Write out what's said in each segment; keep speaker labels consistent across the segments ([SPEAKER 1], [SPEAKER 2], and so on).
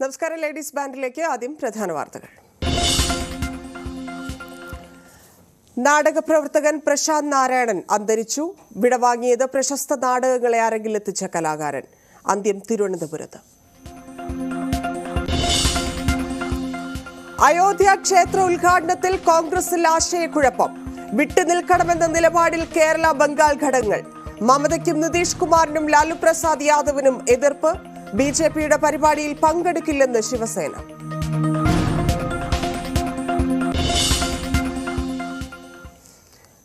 [SPEAKER 1] നമസ്കാരം ലേഡീസ് ബാൻഡിലേക്ക് ആദ്യം പ്രധാന വാർത്തകൾ. നാടകപ്രവർത്തകൻ പ്രശാന്ത് നാരായണൻ അന്തരിച്ചു. വിടവാങ്ങിയത് പ്രശസ്ത നാടകങ്ങളെ അരങ്ങിലെത്തിച്ച കലാകാരൻ. അന്ത്യം തിരുവനന്തപുരത്ത്. അയോധ്യ ക്ഷേത്ര ഉദ്ഘാടനത്തിൽ കോൺഗ്രസിൽ ആശയക്കുഴപ്പം. വിട്ടുനിൽക്കണമെന്ന നിലപാടിൽ കേരള ബംഗാൾ ഘടകങ്ങൾ. മമതയ്ക്കും നിതീഷ് കുമാറിനും ലാലു പ്രസാദ് യാദവിനും എതിർപ്പ്. ബിജെപിയുടെ പരിപാടിയിൽ പങ്കെടുക്കില്ലെന്ന് ശിവസേന.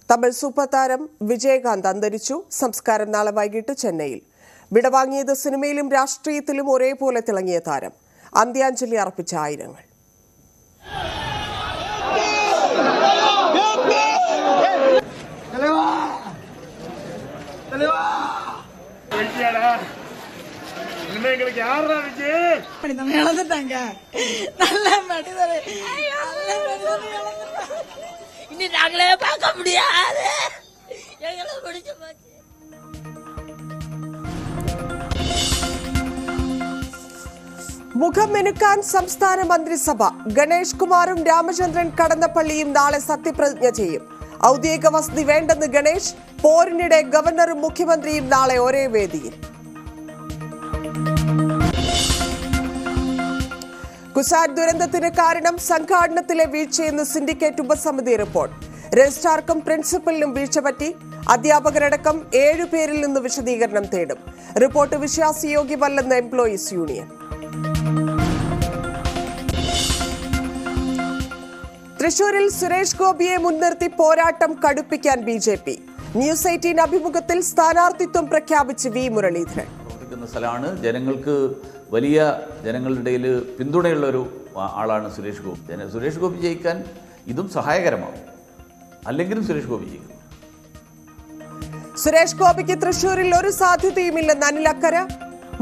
[SPEAKER 1] തമിഴ് സൂപ്പർ താരം വിജയകാന്ത് അന്തരിച്ചു. സംസ്കാരം നാളെ വൈകിട്ട് ചെന്നൈയിൽ. വിടവാങ്ങിയത് സിനിമയിലും രാഷ്ട്രീയത്തിലും ഒരേപോലെ തിളങ്ങിയ താരം. അന്ത്യാഞ്ജലി അർപ്പിച്ച ആയിരങ്ങൾ.
[SPEAKER 2] இனி நாங்களே பார்க்க முடியாது. எங்களை பிடிச்சு போச்சு.
[SPEAKER 1] മുഖം മിനുക്കാൻ സംസ്ഥാന മന്ത്രിസഭ. ഗണേഷ് കുമാറും രാമചന്ദ്രൻ കടന്നപ്പള്ളിയും നാളെ സത്യപ്രതിജ്ഞ ചെയ്യും. ഔദ്യോഗിക വസതി വേണ്ടെന്ന് ഗണേഷ്. പോരിനിടെ ഗവർണറും മുഖ്യമന്ത്രിയും നാളെ ഒരേ വേദിയിൽ. കുസാറ്റ് ദുരന്തത്തിന് കാരണം സംഘാടനത്തിലെ വീഴ്ചയെന്ന് സിൻഡിക്കേറ്റ് ഉപസമിതി റിപ്പോർട്ട്. രജിസ്ട്രാർക്കും പ്രിൻസിപ്പലിനും വീഴ്ച പറ്റി. അധ്യാപകരടക്കം 7 പേരിൽ നിന്ന് വിശദീകരണം തേടും. റിപ്പോർട്ട് വിശ്വാസയോഗ്യമല്ലെന്ന് എംപ്ലോയീസ് യൂണിയൻ. തൃശൂരിൽ സുരേഷ് ഗോപിയെ മുൻനിർത്തി പോരാട്ടം കടുപ്പിക്കാൻ ബിജെപി. ന്യൂസ് 18 അഭിമുഖത്തിൽ സ്ഥാനാർത്ഥിത്വം പ്രഖ്യാപിച്ച് വി മുരളീധരൻ.
[SPEAKER 3] സ്ഥലമാണ്. ജനങ്ങൾക്ക് വലിയ ജനങ്ങളുടെ ഇടയിൽ പിന്തുണയുള്ള ഒരു ആളാണ് സുരേഷ് ഗോപി. സുരേഷ് ഗോപി ജയിക്കാൻ ഇതും സഹായകരമാണ്. അല്ലെങ്കിലും സുരേഷ് ഗോപി ജയിക്കും.
[SPEAKER 1] സുരേഷ് ഗോപിക്ക് തൃശൂരിൽ ഒരു സാധ്യതയുമില്ലെന്ന് അനിൽ അക്കര.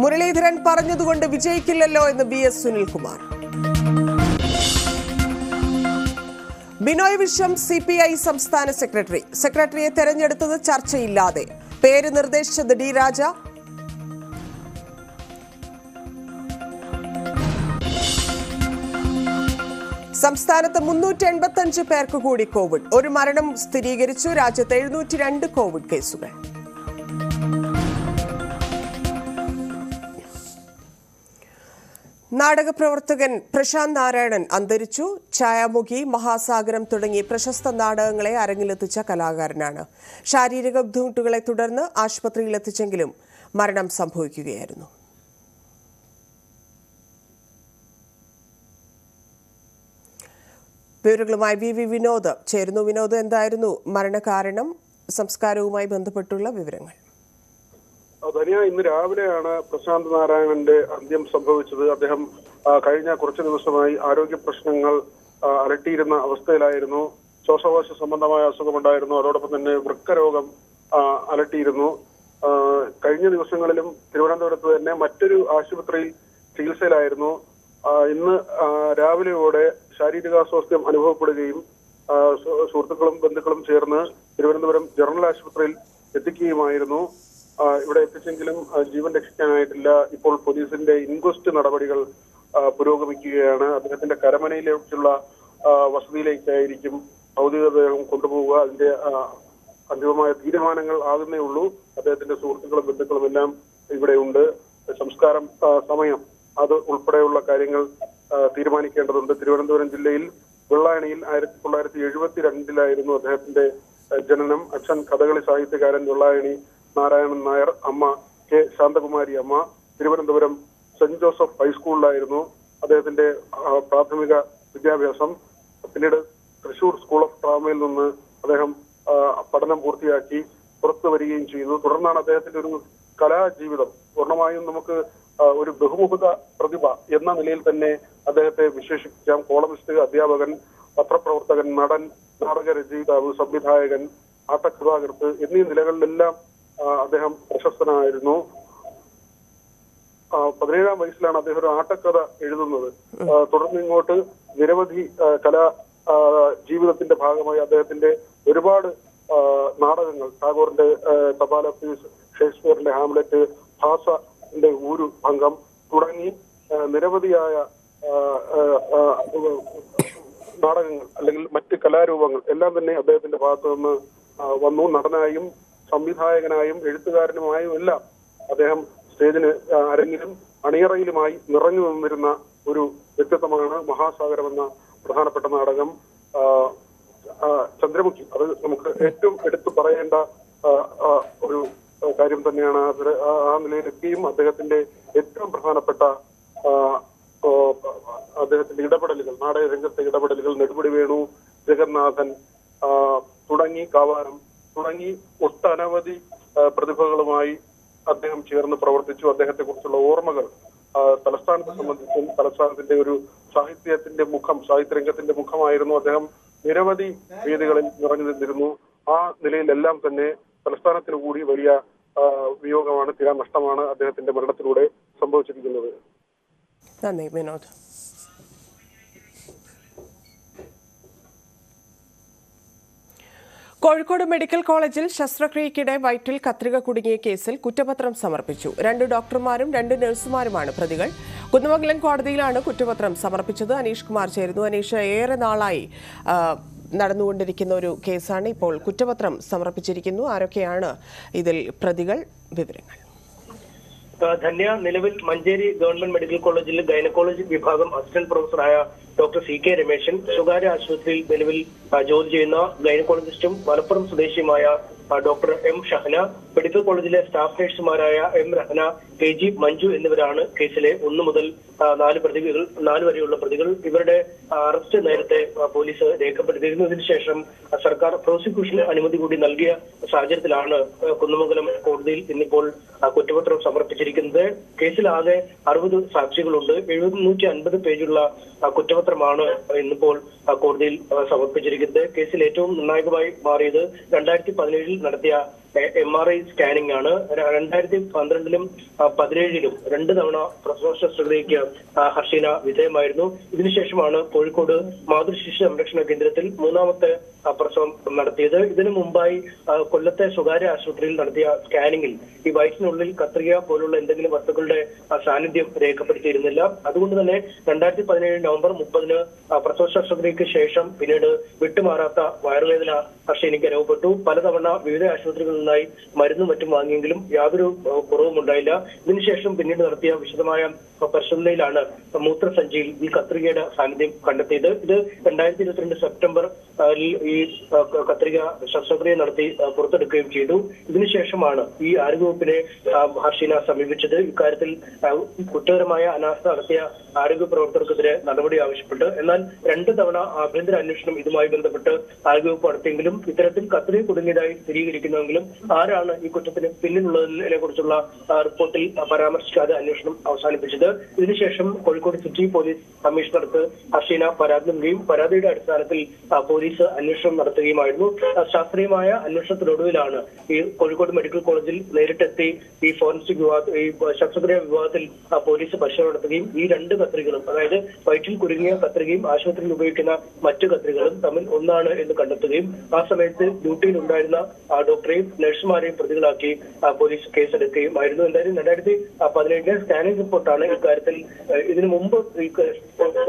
[SPEAKER 1] മുരളീധരൻ പറഞ്ഞതുകൊണ്ട് വിജയിക്കില്ലല്ലോ എന്ന് BS സുനിൽകുമാർ. ബിനോയ് വിശ്വം CPI സംസ്ഥാന സെക്രട്ടറി. സെക്രട്ടറിയെ തെരഞ്ഞെടുത്തത് ചർച്ചയില്ലാതെ. പേര് നിർദ്ദേശിച്ചത് D രാജ. സംസ്ഥാനത്ത് 385 പേർക്ക് കൂടി കോവിഡ്. ഒരു മരണം സ്ഥിരീകരിച്ചു. രാജ്യത്ത് 702 കോവിഡ് കേസുകൾ. നാടകപ്രവർത്തകൻ പ്രശാന്ത് നാരായണൻ അന്തരിച്ചു. ഛായാമുഖി, മഹാസാഗരം തുടങ്ങി പ്രശസ്ത നാടകങ്ങളെ അരങ്ങിലെത്തിച്ച കലാകാരനാണ്. ശാരീരിക ബുദ്ധിമുട്ടുകളെ തുടർന്ന് ആശുപത്രിയിലെത്തിച്ചെങ്കിലും മരണം സംഭവിക്കുകയായിരുന്നു. വിവരങ്ങളുമായി VV വിനോദ് ചേരുന്നു. വിനോദ്, എന്തായിരുന്നു മരണകാരണം? സംസ്കാരവുമായി ബന്ധപ്പെട്ടുള്ള വിവരങ്ങൾ.
[SPEAKER 4] ഇന്ന് രാവിലെയാണ് പ്രശാന്ത് നാരായണന്റെ അന്ത്യം സംഭവിച്ചത്. അദ്ദേഹം കഴിഞ്ഞ കുറച്ചു ദിവസമായി ആരോഗ്യ പ്രശ്നങ്ങൾ അലട്ടിയിരുന്ന അവസ്ഥയിലായിരുന്നു. ശ്വാസകോശ സംബന്ധമായ അസുഖമുണ്ടായിരുന്നു. അതോടൊപ്പം തന്നെ വൃക്കരോഗം അലട്ടിയിരുന്നു. കഴിഞ്ഞ ദിവസങ്ങളിലും തിരുവനന്തപുരത്ത് തന്നെ മറ്റൊരു ആശുപത്രിയിൽ ചികിത്സയിലായിരുന്നു. ഇന്ന് രാവിലെയോടെ ശാരീരികാസ്വാസ്ഥ്യം അനുഭവപ്പെടുകയും സുഹൃത്തുക്കളും ബന്ധുക്കളും ചേർന്ന് തിരുവനന്തപുരം ജനറൽ ആശുപത്രിയിൽ എത്തിക്കുകയുമായിരുന്നു. ഇവിടെ എത്തിച്ചെങ്കിലും ജീവൻ രക്ഷിക്കാനായിട്ടില്ല. ഇപ്പോൾ പോലീസിന്റെ ഇൻക്വസ്റ്റ് നടപടികൾ പുരോഗമിക്കുകയാണ്. അദ്ദേഹത്തിന്റെ കരമനയിലേക്കുള്ള വസതിയിലേക്കായിരിക്കും ഭൗതികദേഹം കൊണ്ടുപോവുക. അതിന്റെ അന്തിമമായ തീരുമാനങ്ങൾ ആകുന്നേ ഉള്ളൂ. അദ്ദേഹത്തിന്റെ സുഹൃത്തുക്കളും ബന്ധുക്കളും എല്ലാം ഇവിടെ ഉണ്ട്. സംസ്കാരം സമയം അത് ഉൾപ്പെടെയുള്ള കാര്യങ്ങൾ തീരുമാനിക്കേണ്ടതുണ്ട്. തിരുവനന്തപുരം ജില്ലയിൽ വെള്ളായണിയിൽ 1972 അദ്ദേഹത്തിന്റെ ജനനം. അച്ഛൻ കഥകളി സാഹിത്യകാരൻ വെള്ളായണി നാരായണൻ നായർ, അമ്മ K ശാന്തകുമാരി അമ്മ. തിരുവനന്തപുരം സെന്റ് ജോസഫ് ഹൈസ്കൂളിലായിരുന്നു അദ്ദേഹത്തിന്റെ പ്രാഥമിക വിദ്യാഭ്യാസം. പിന്നീട് തൃശൂർ സ്കൂൾ ഓഫ് ഡ്രാമയിൽ നിന്ന് അദ്ദേഹം പഠനം പൂർത്തിയാക്കി പുറത്തു വരികയും ചെയ്തു. തുടർന്നാണ് അദ്ദേഹത്തിന്റെ ഒരു കലാജീവിതം. പൂർണ്ണമായും നമുക്ക് ഒരു ബഹുമുഖത പ്രതിഭ എന്ന നിലയിൽ തന്നെ അദ്ദേഹത്തെ വിശേഷിപ്പിക്കാം. കോളമിസ്റ്റ്, അധ്യാപകൻ, പത്രപ്രവർത്തകൻ, നടൻ, നാടക രചയിതാവ്, സംവിധായകൻ, ആട്ടകഥാകൃത്ത് എന്നീ നിലകളിലെല്ലാം അദ്ദേഹം പ്രശസ്തനായിരുന്നു. 17-ാം വയസ്സിലാണ് അദ്ദേഹം ഒരു ആട്ടക്കഥ എഴുതുന്നത്. തുടർന്ന് ഇങ്ങോട്ട് നിരവധി കലാ ജീവിതത്തിന്റെ ഭാഗമായി അദ്ദേഹത്തിന്റെ ഒരുപാട് നാടകങ്ങൾ, ടാഗോറിന്റെ തപാല ഫീസ്, ഷേക്സ്പിയറിന്റെ ഹാംലെറ്റ്, ഭാസന്റെ ഊരു ഭംഗം തുടങ്ങി നിരവധിയായ നാടകങ്ങൾ അല്ലെങ്കിൽ മറ്റ് കലാരൂപങ്ങൾ എല്ലാം തന്നെ അദ്ദേഹത്തിന്റെ ഭാഗത്തു നിന്ന് വന്നു. നടനായും സംവിധായകനായും എഴുത്തുകാരനുമായും എല്ലാം അദ്ദേഹം സ്റ്റേജിന് അരങ്ങിലും അണിയറയിലുമായി നിറഞ്ഞു നിന്നിരുന്ന ഒരു വ്യക്തിത്വമാണ് മഹാസാഗരം എന്ന പ്രധാനപ്പെട്ട നാടകം. ചന്ദ്രമുഖി അത് നമുക്ക് ഏറ്റവും എടുത്തു പറയേണ്ട ഒരു കാര്യം തന്നെയാണ്. ആ നിലയിലെത്തിയും അദ്ദേഹത്തിന്റെ ഏറ്റവും പ്രധാനപ്പെട്ട അദ്ദേഹത്തിന്റെ ഇടപെടലുകൾ, നാടക രംഗത്തെ ഇടപെടലുകൾ, നെടുമുടി വേണു, ജഗന്നാഥൻ തുടങ്ങി കാവാലം തുടങ്ങി ഒട്ടനവധി പ്രതിഭകളുമായി അദ്ദേഹം ചേർന്ന് പ്രവർത്തിച്ചു. അദ്ദേഹത്തെ കുറിച്ചുള്ള ഓർമ്മകൾ തലസ്ഥാനത്തെ സംബന്ധിച്ചും തലസ്ഥാനത്തിന്റെ ഒരു സാഹിത്യത്തിന്റെ മുഖം, സാഹിത്യരംഗത്തിന്റെ മുഖമായിരുന്നു അദ്ദേഹം. നിരവധി വേദികളിൽ നിറഞ്ഞു നിന്നിരുന്നു. ആ നിലയിലെല്ലാം തന്നെ തലസ്ഥാനത്തിന് കൂടി വലിയ വിയോഗമാണ്, തീരാ നഷ്ടമാണ് അദ്ദേഹത്തിന്റെ മരണത്തിലൂടെ സംഭവിച്ചിരിക്കുന്നത്.
[SPEAKER 1] നന്ദി വിനോദ്. കോഴിക്കോട് മെഡിക്കൽ കോളേജിൽ ശസ്ത്രക്രിയയ്ക്കിടെ വയറ്റിൽ കത്രിക കുടുങ്ങിയ കേസിൽ കുറ്റപത്രം സമർപ്പിച്ചു. 2 ഡോക്ടർമാരും 2 നഴ്സുമാരുമാണ് പ്രതികൾ. കുന്നമംഗലം കോടതിയിലാണ് കുറ്റപത്രം സമർപ്പിച്ചത്. അനീഷ് കുമാർ ചേരുന്നു. അനീഷ്, ഏറെ നാളായി നടന്നുകൊണ്ടിരിക്കുന്ന ഒരു കേസാണ്. ഇപ്പോൾ കുറ്റപത്രം സമർപ്പിച്ചിരിക്കുന്നു. ആരൊക്കെയാണ് ഇതിൽ പ്രതികൾ? വിവരങ്ങൾ.
[SPEAKER 5] ധന്യ, നിലവിൽ മഞ്ചേരി ഗവൺമെന്റ് മെഡിക്കൽ കോളേജിൽ ഗൈനക്കോളജി വിഭാഗം അസിസ്റ്റന്റ് പ്രൊഫസറായ ഡോക്ടർ CK രമേശൻ, സ്വകാര്യ ആശുപത്രിയിൽ നിലവിൽ ജോലി ചെയ്യുന്ന ഗൈനക്കോളജിസ്റ്റും മലപ്പുറം സ്വദേശിയുമായ ഡോക്ടർ M ഷഹന, മെഡിക്കൽ കോളേജിലെ സ്റ്റാഫ് നഴ്സുമാരായ M റഹന, KG മഞ്ജു എന്നിവരാണ് കേസിലെ 1 മുതൽ 4 വരെയുള്ള പ്രതികൾ. ഇവരുടെ അറസ്റ്റ് നേരത്തെ പോലീസ് രേഖപ്പെടുത്തിയിരുന്നു. ഇതിനുശേഷം സർക്കാർ പ്രോസിക്യൂഷന് അനുമതി കൂടി നൽകിയ സാഹചര്യത്തിലാണ് കുന്നമംഗലം കോടതിയിൽ ഇന്നിപ്പോൾ കുറ്റപത്രം സമർപ്പിച്ചിരിക്കുന്നത്. കേസിലാകെ 60 സാക്ഷികളുണ്ട്. 150 പേജുള്ള കുറ്റപത്രമാണ് ഇന്നിപ്പോൾ കോടതിയിൽ സമർപ്പിച്ചിരിക്കുന്നത്. കേസിൽ ഏറ്റവും നിർണായകമായി മാറിയത് 2017 നടത്തിയ MRI സ്കാനിംഗ് ആണ്. 2012-ലും 2017-ലും 2 തവണ പ്രസവ ശസ്ത്രക്രിയയ്ക്ക് ഹർഷീന വിധേയമായിരുന്നു. ഇതിനുശേഷമാണ് കോഴിക്കോട് മാതൃശിശു സംരക്ഷണ കേന്ദ്രത്തിൽ 3ാമത്തെ പ്രസവം നടത്തിയത്. ഇതിനു മുമ്പായി കൊല്ലത്തെ സ്വകാര്യ ആശുപത്രിയിൽ നടത്തിയ സ്കാനിങ്ങിൽ ഈ വയറ്റിനുള്ളിൽ കത്രിക പോലുള്ള എന്തെങ്കിലും വസ്തുക്കളുടെ സാന്നിധ്യം രേഖപ്പെടുത്തിയിരുന്നില്ല. അതുകൊണ്ട് തന്നെ 2017 നവംബർ 30-ന് പ്രസവ ശസ്ത്രക്രിയയ്ക്ക് ശേഷം പിന്നീട് വിട്ടുമാറാത്ത വയറുവേദന ഹർഷീനയ്ക്ക് അനുഭവപ്പെട്ടു. പലതവണ വിവിധ ആശുപത്രികളിൽ നിന്നായി മരുന്നും മറ്റും വാങ്ങിയെങ്കിലും യാതൊരു കുറവും ഉണ്ടായില്ല. ഇതിനുശേഷം പിന്നീട് നടത്തിയ വിശദമായ പരിശോധനയിലാണ് മൂത്രസഞ്ചിയിൽ ഈ കത്രികയുടെ സാന്നിധ്യം കണ്ടെത്തിയത്. ഇത് 2022 സെപ്റ്റംബർ ഈ കത്രിക ശസ്ത്രക്രിയ നടത്തി പുറത്തെടുക്കുകയും ചെയ്തു. ഇതിനുശേഷമാണ് ഈ ആരോഗ്യവകുപ്പിനെ ഹർഷീന സമീപിച്ചത്. ഇക്കാര്യത്തിൽ കുറ്റകരമായ അനാസ്ഥ നടത്തിയ ആരോഗ്യ പ്രവർത്തകർക്കെതിരെ നടപടി ആവശ്യപ്പെട്ട്. എന്നാൽ 2 തവണ ആഭ്യന്തര അന്വേഷണം ഇതുമായി ബന്ധപ്പെട്ട് ആരോഗ്യവകുപ്പ് നടത്തിയെങ്കിലും ഇത്തരത്തിൽ കത്രിക കുടുങ്ങിയതായി സ്ഥിരീകരിക്കുന്നുവെങ്കിലും ആരാണ് ഈ കുറ്റത്തിന് പിന്നിലുള്ളതിനെ കുറിച്ചുള്ള റിപ്പോർട്ടിൽ പരാമർശിക്കാതെ അന്വേഷണം അവസാനിപ്പിച്ചത്. ഇതിനുശേഷം കോഴിക്കോട് സിറ്റി പോലീസ് കമ്മീഷണർക്ക് ഹർഷീന പരാതി നൽകുകയും പരാതിയുടെ അടിസ്ഥാനത്തിൽ പോലീസ് അന്വേഷണം നടത്തുകയുമായിരുന്നു. ശാസ്ത്രീയമായ അന്വേഷണത്തിനൊടുവിലാണ് ഈ കോഴിക്കോട് മെഡിക്കൽ കോളേജിൽ നേരിട്ടെത്തി ഈ ഫോറൻസിക് ഈ ശസ്ത്രക്രിയ വിഭാഗത്തിൽ പോലീസ് പരിശോധന നടത്തുകയും ഈ 2 കത്രികകളും, അതായത് വയറ്റിൽ കുടുങ്ങിയ കത്രികയും ആശുപത്രിയിൽ ഉപയോഗിക്കുന്ന മറ്റു കത്രികകളും തമ്മിൽ ഒന്നാണ് എന്ന് കണ്ടെത്തുകയും ആ സമയത്ത് ഡ്യൂട്ടിയിൽ ഉണ്ടായിരുന്ന ഡോക്ടറെയും നഴ്സുമാരെയും പ്രതികളാക്കി പോലീസ് കേസെടുക്കുകയുമായിരുന്നു. എന്തായാലും 2017 സ്കാനിംഗ് റിപ്പോർട്ടാണ് ഇക്കാര്യത്തിൽ ഇതിനു മുമ്പ്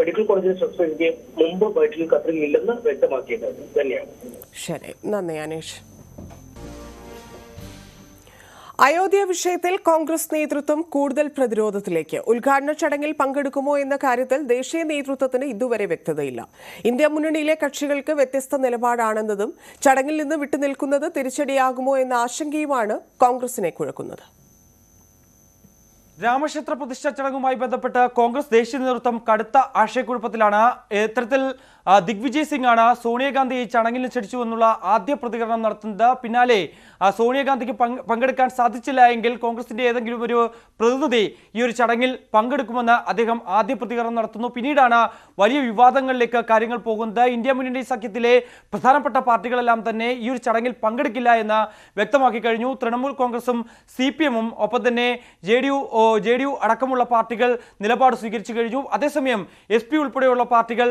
[SPEAKER 5] മെഡിക്കൽ കോളേജിലെ ശസ്ത്രക്രിയയ്ക്ക് മുമ്പ് വയറ്റിൽ കത്രികയില്ലെന്ന് വ്യക്തമാക്കിയത് തന്നെയാണ്.
[SPEAKER 1] ശരി, നന്ദി അനീഷ്. അയോധ്യ വിഷയത്തിൽ കോൺഗ്രസ് നേതൃത്വം കൂടുതൽ പ്രതിരോധത്തിലേക്ക്. ഉദ്ഘാടന ചടങ്ങിൽ പങ്കെടുക്കുമോ എന്ന കാര്യത്തിൽ ദേശീയ നേതൃത്വത്തിന് ഇതുവരെ വ്യക്തതയില്ല. ഇന്ത്യ മുന്നണിയിലെ കക്ഷികൾക്ക് വ്യത്യസ്ത നിലപാടാണെന്നതും ചടങ്ങിൽ നിന്ന് വിട്ടുനിൽക്കുന്നത് തിരിച്ചടിയാകുമോ എന്ന ആശങ്കയുമാണ് കോൺഗ്രസിനെ കുഴക്കുന്നത്.
[SPEAKER 6] രാമക്ഷേത്ര പ്രതിഷ്ഠ ചടങ്ങുമായി ബന്ധപ്പെട്ട് കോൺഗ്രസ് ദേശീയ നേതൃത്വം കടുത്ത ആശയക്കുഴപ്പത്തിലാണ്. ഇത്തരത്തിൽ ദിഗ്വിജയ് സിംഗ് ആണ് സോണിയാഗാന്ധി ഈ ചടങ്ങിൽ ക്ഷണിച്ചു എന്നുള്ള ആദ്യ പ്രതികരണം നടത്തുന്നത്. പിന്നാലെ സോണിയാഗാന്ധിക്ക് പങ്കെടുക്കാൻ സാധിച്ചില്ല എങ്കിൽ കോൺഗ്രസിന്റെ ഏതെങ്കിലും ഒരു പ്രതിനിധി ഈ ഒരു ചടങ്ങിൽ പങ്കെടുക്കുമെന്ന് അദ്ദേഹം ആദ്യ പ്രതികരണം നടത്തുന്നു. പിന്നീടാണ് വലിയ വിവാദങ്ങളിലേക്ക് കാര്യങ്ങൾ പോകുന്നത്. ഇന്ത്യ മുന്നണി സഖ്യത്തിലെ പ്രധാനപ്പെട്ട പാർട്ടികളെല്ലാം തന്നെ ഈ ഒരു ചടങ്ങിൽ പങ്കെടുക്കില്ല എന്ന് വ്യക്തമാക്കി കഴിഞ്ഞു. തൃണമൂൽ കോൺഗ്രസും CPM-ഉം ഒപ്പം തന്നെ JDU JDU അടക്കമുള്ള പാർട്ടികൾ നിലപാട് സ്വീകരിച്ചു കഴിഞ്ഞു. അതേസമയം SP ഉൾപ്പെടെയുള്ള പാർട്ടികൾ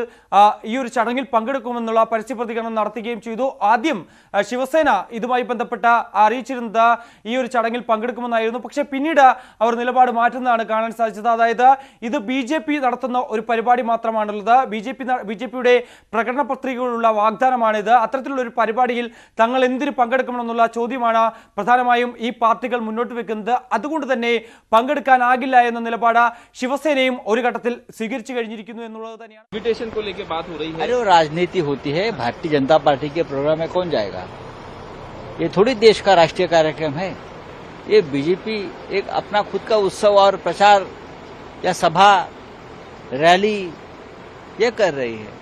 [SPEAKER 6] ഈ ഒരു ചടങ്ങിൽ പങ്കെടുക്കുമെന്നുള്ള പരസ്യ പ്രതികരണം നടത്തുകയും ചെയ്തു. ആദ്യം ശിവസേന ഇതുമായി ബന്ധപ്പെട്ട അറിയിച്ചിരുന്നത് ഈ ഒരു ചടങ്ങിൽ പങ്കെടുക്കുമെന്നായിരുന്നു. പക്ഷേ പിന്നീട് അവർ നിലപാട് മാറ്റുന്നതാണ് കാണാൻ സാധിച്ചത്. അതായത് ഇത് BJP നടത്തുന്ന ഒരു പരിപാടി മാത്രമാണുള്ളത്. BJPയുടെ പ്രകടന പത്രികയിലുള്ള വാഗ്ദാനമാണിത്. അത്തരത്തിലുള്ള ഒരു പരിപാടിയിൽ തങ്ങൾ എന്തിന് പങ്കെടുക്കണമെന്നുള്ള ചോദ്യമാണ് പ്രധാനമായും ഈ പാർട്ടികൾ മുന്നോട്ട് വെക്കുന്നത്. അതുകൊണ്ട് തന്നെ പങ്കെടുക്കാനാകില്ല എന്ന നിലപാട് ശിവസേനയും ഒരു ഘട്ടത്തിൽ സ്വീകരിച്ചു കഴിഞ്ഞിരിക്കുന്നു എന്നുള്ളത് തന്നെയാണ്.
[SPEAKER 7] अरे वो राजनीति होती है. भारतीय जनता पार्टी के प्रोग्राम में कौन जाएगा? ये थोड़ी देश का राष्ट्रीय कार्यक्रम है. ये बीजेपी एक अपना खुद का उत्सव और प्रचार या सभा रैली ये कर रही है.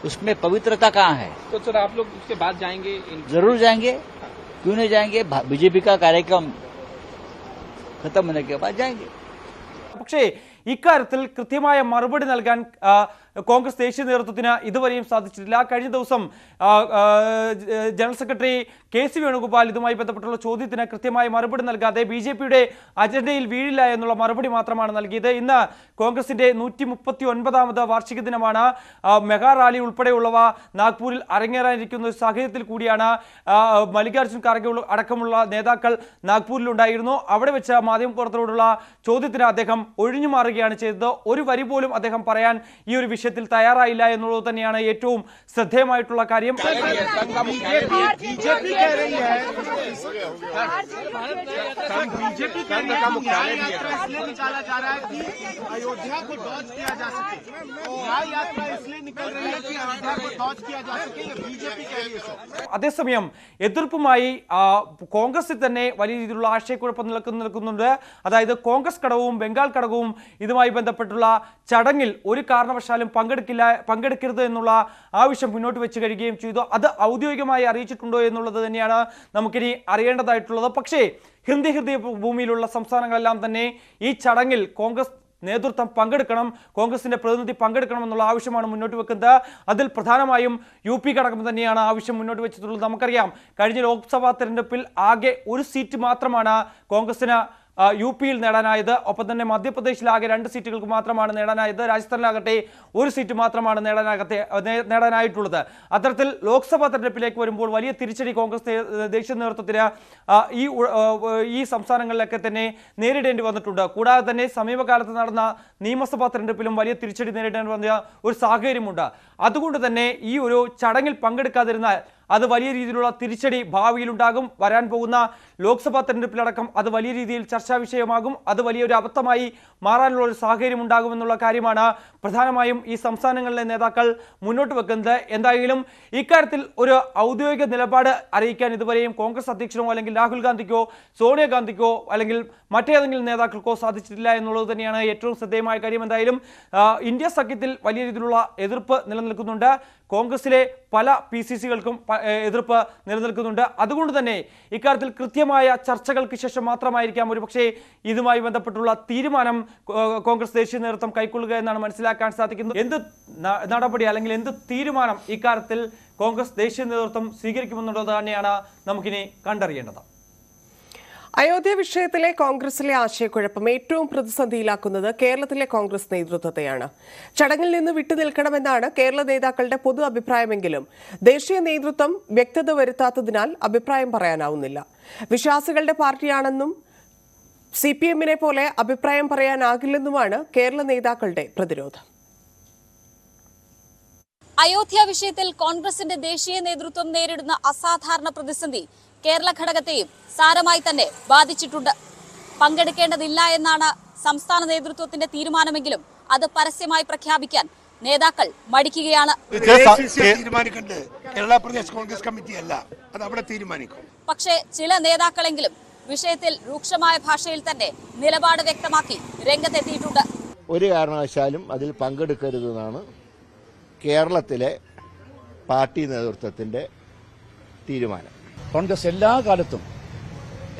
[SPEAKER 7] उसमें पवित्रता कहाँ है?
[SPEAKER 8] तो सर आप लोग उसके बाद जाएंगे?
[SPEAKER 7] जरूर जाएंगे, क्यों नहीं जाएंगे? बीजेपी का कार्यक्रम खत्म होने के बाद जाएंगे.
[SPEAKER 6] പക്ഷേ ഇക്കാര്യത്തിൽ കൃത്യമായ മറുപടി നൽകാൻ കോൺഗ്രസ് ദേശീയ നേതൃത്വത്തിന് ഇതുവരെയും സാധിച്ചിട്ടില്ല. കഴിഞ്ഞ ദിവസം ജനറൽ സെക്രട്ടറി KC വേണുഗോപാൽ ഇതുമായി ബന്ധപ്പെട്ടുള്ള ചോദ്യത്തിന് കൃത്യമായ മറുപടി നൽകാതെ BJPയുടെ അജണ്ടയിൽ വീഴില്ല എന്നുള്ള മറുപടി മാത്രമാണ് നൽകിയത്. ഇന്ന് കോൺഗ്രസിന്റെ 139ാമത് വാർഷിക ദിനമാണ്. മെഗാ റാലി ഉൾപ്പെടെയുള്ളവ നാഗ്പൂരിൽ അരങ്ങേറാനിരിക്കുന്ന ഒരു സാഹചര്യത്തിൽ കൂടിയാണ് മല്ലികാർജ്ജുൻ ഖാർഗെ അടക്കമുള്ള നേതാക്കൾ നാഗ്പൂരിലുണ്ടായിരുന്നു. അവിടെ വെച്ച് മാധ്യമപ്രവർത്തകരോടുള്ള ചോദ്യത്തിന് അദ്ദേഹം ഒഴിഞ്ഞു മാറുകയാണ് ചെയ്തത്. ഒരു വരി പോലും അദ്ദേഹം പറയാൻ ഈ ഒരു വിഷയത്തിൽ തയ്യാറായില്ല എന്നുള്ളത് തന്നെയാണ് ഏറ്റവും ശ്രദ്ധേയമായിട്ടുള്ള കാര്യം. അതേസമയം എതിർപ്പുമായി കോൺഗ്രസിൽ തന്നെ വലിയ രീതിയിലുള്ള ആശയക്കുഴപ്പം നിൽക്കുന്നുണ്ട്. അതായത് കോൺഗ്രസ് ഘടകവും ബംഗാൾ ഘടകവും ഇതുമായി ബന്ധപ്പെട്ടുള്ള ചടങ്ങിൽ ഒരു കാരണവശാലും പങ്കെടുക്കരുത് എന്നുള്ള ആവശ്യം മുന്നോട്ട് വെച്ച് കഴിയുകയും ചെയ്തു. അത് ഔദ്യോഗികമായി അറിയിച്ചിട്ടുണ്ടോ എന്നുള്ളത് തന്നെയാണ് നമുക്കിനി അറിയേണ്ടതായിട്ടുള്ളത്. പക്ഷേ ഹൃദയ ഭൂമിയിലുള്ള സംസ്ഥാനങ്ങളെല്ലാം തന്നെ ഈ ചടങ്ങിൽ കോൺഗ്രസ് നേതൃത്വം പങ്കെടുക്കണം, കോൺഗ്രസിന്റെ പ്രതിനിധി പങ്കെടുക്കണം എന്നുള്ള ആവശ്യമാണ് മുന്നോട്ട് വെക്കുന്നത്. അതിൽ പ്രധാനമായും UP ഘടകം തന്നെയാണ് ആവശ്യം മുന്നോട്ട് വെച്ചിട്ടുള്ളത്. നമുക്കറിയാം കഴിഞ്ഞ ലോക്സഭാ തെരഞ്ഞെടുപ്പിൽ ആകെ ഒരു സീറ്റ് മാത്രമാണ് കോൺഗ്രസിന് UPയിൽ നേടാനായത്. ഒപ്പം തന്നെ മധ്യപ്രദേശിലാകെ 2 സീറ്റുകൾക്ക് മാത്രമാണ് നേടാനായത്. രാജസ്ഥാനിലാകട്ടെ 1 സീറ്റ് മാത്രമാണ് നേടാനായിട്ടുള്ളത്. അത്തരത്തിൽ ലോക്സഭാ തെരഞ്ഞെടുപ്പിലേക്ക് വരുമ്പോൾ വലിയ തിരിച്ചടി കോൺഗ്രസ് ദേശീയ നേതൃത്വത്തിന് ഈ സംസ്ഥാനങ്ങളിലൊക്കെ തന്നെ നേരിടേണ്ടി വന്നിട്ടുണ്ട്. കൂടാതെ തന്നെ സമീപകാലത്ത് നടന്ന നിയമസഭാ തെരഞ്ഞെടുപ്പിലും വലിയ തിരിച്ചടി നേരിടേണ്ടി വന്ന ഒരു സാഹചര്യമുണ്ട്. അതുകൊണ്ട് തന്നെ ഈ ഒരു ചടങ്ങിൽ പങ്കെടുക്കാതിരുന്നാൽ അത് വലിയ രീതിയിലുള്ള തിരിച്ചടി ഭാവിയിലുണ്ടാകും. വരാൻ പോകുന്ന ലോക്സഭാ തെരഞ്ഞെടുപ്പിലടക്കം അത് വലിയ രീതിയിൽ ചർച്ചാ വിഷയമാകും. അത് വലിയൊരു അബദ്ധമായി മാറാനുള്ള ഒരു സാഹചര്യം ഉണ്ടാകുമെന്നുള്ള കാര്യമാണ് പ്രധാനമായും ഈ സംസ്ഥാനങ്ങളിലെ നേതാക്കൾ മുന്നോട്ട് വെക്കുന്നത്. എന്തായാലും ഇക്കാര്യത്തിൽ ഒരു ഔദ്യോഗിക നിലപാട് അറിയിക്കാൻ ഇതുവരെയും കോൺഗ്രസ് അധ്യക്ഷനോ അല്ലെങ്കിൽ രാഹുൽ ഗാന്ധിക്കോ സോണിയാഗാന്ധിക്കോ അല്ലെങ്കിൽ മറ്റേതെങ്കിലും നേതാക്കൾക്കോ സാധിച്ചിട്ടില്ല എന്നുള്ളത് തന്നെയാണ് ഏറ്റവും ശ്രദ്ധേയമായ കാര്യം. എന്തായാലും ഇന്ത്യ സഖ്യത്തിൽ വലിയ രീതിയിലുള്ള എതിർപ്പ് നിലനിൽക്കുന്നുണ്ട്. കോൺഗ്രസിലെ പല PCCകൾക്കും എതിർപ്പ് നിലനിൽക്കുന്നുണ്ട്. അതുകൊണ്ട് തന്നെ ഇക്കാര്യത്തിൽ കൃത്യമായ ചർച്ചകൾക്ക് ശേഷം മാത്രമായിരിക്കാം ഒരുപക്ഷേ ഇതുമായി ബന്ധപ്പെട്ടുള്ള തീരുമാനം കോൺഗ്രസ് ദേശീയ നേതൃത്വം കൈക്കൊള്ളുക എന്നാണ് മനസ്സിലാക്കാൻ സാധിക്കുന്നത്. എന്ത് നടപടി അല്ലെങ്കിൽ എന്ത് തീരുമാനം ഇക്കാര്യത്തിൽ കോൺഗ്രസ് ദേശീയ നേതൃത്വം സ്വീകരിക്കുമെന്നുള്ളത് തന്നെയാണ് നമുക്കിനി കണ്ടറിയേണ്ടത്.
[SPEAKER 1] അയോധ്യ വിഷയത്തിലെ കോൺഗ്രസിലെ ആശയക്കുഴപ്പം ഏറ്റവും പ്രതിസന്ധിയിലാക്കുന്നത് കേരളത്തിലെ കോൺഗ്രസ് നേതൃത്വത്തെയാണ്. ചടങ്ങിൽ നിന്ന് വിട്ടുനിൽക്കണമെന്നാണ് കേരള നേതാക്കളുടെ പൊതു അഭിപ്രായമെങ്കിലും ദേശീയ നേതൃത്വം വ്യക്തത വരുത്താത്തതിനാൽ അഭിപ്രായം പറയാനാവുന്നില്ല. വിശ്വാസികളുടെ പാർട്ടിയാണെന്നും CPM-നെ പോലെ അഭിപ്രായം പറയാനാകില്ലെന്നുമാണ് കേരള നേതാക്കളുടെ പ്രതിരോധം.
[SPEAKER 9] അയോധ്യ വിഷയത്തിൽ കോൺഗ്രസിന്റെ ദേശീയ നേതൃത്വം നേരിടുന്ന അസാധാരണ പ്രതിസന്ധി കേരള ഘടകത്തെയും സാരമായി തന്നെ ബാധിച്ചിട്ടുണ്ട്. പങ്കെടുക്കേണ്ടതില്ല എന്നാണ് സംസ്ഥാന നേതൃത്വത്തിന്റെ തീരുമാനമെങ്കിലും അത് പരസ്യമായി പ്രഖ്യാപിക്കാൻ നേതാക്കൾ മടിക്കുകയാണ്. പക്ഷേ ചില നേതാക്കളെങ്കിലും വിഷയത്തിൽ രൂക്ഷമായ ഭാഷയിൽ തന്നെ നിലപാട് വ്യക്തമാക്കി രംഗത്തെത്തിയിട്ടുണ്ട്.
[SPEAKER 10] ഒരു കാരണവശാലും അതിൽ പങ്കെടുക്കരുതെന്നാണ് കേരളത്തിലെ പാർട്ടി നേതൃത്വത്തിന്റെ തീരുമാനം.
[SPEAKER 11] കോൺഗ്രസ് എല്ലാ കാലത്തും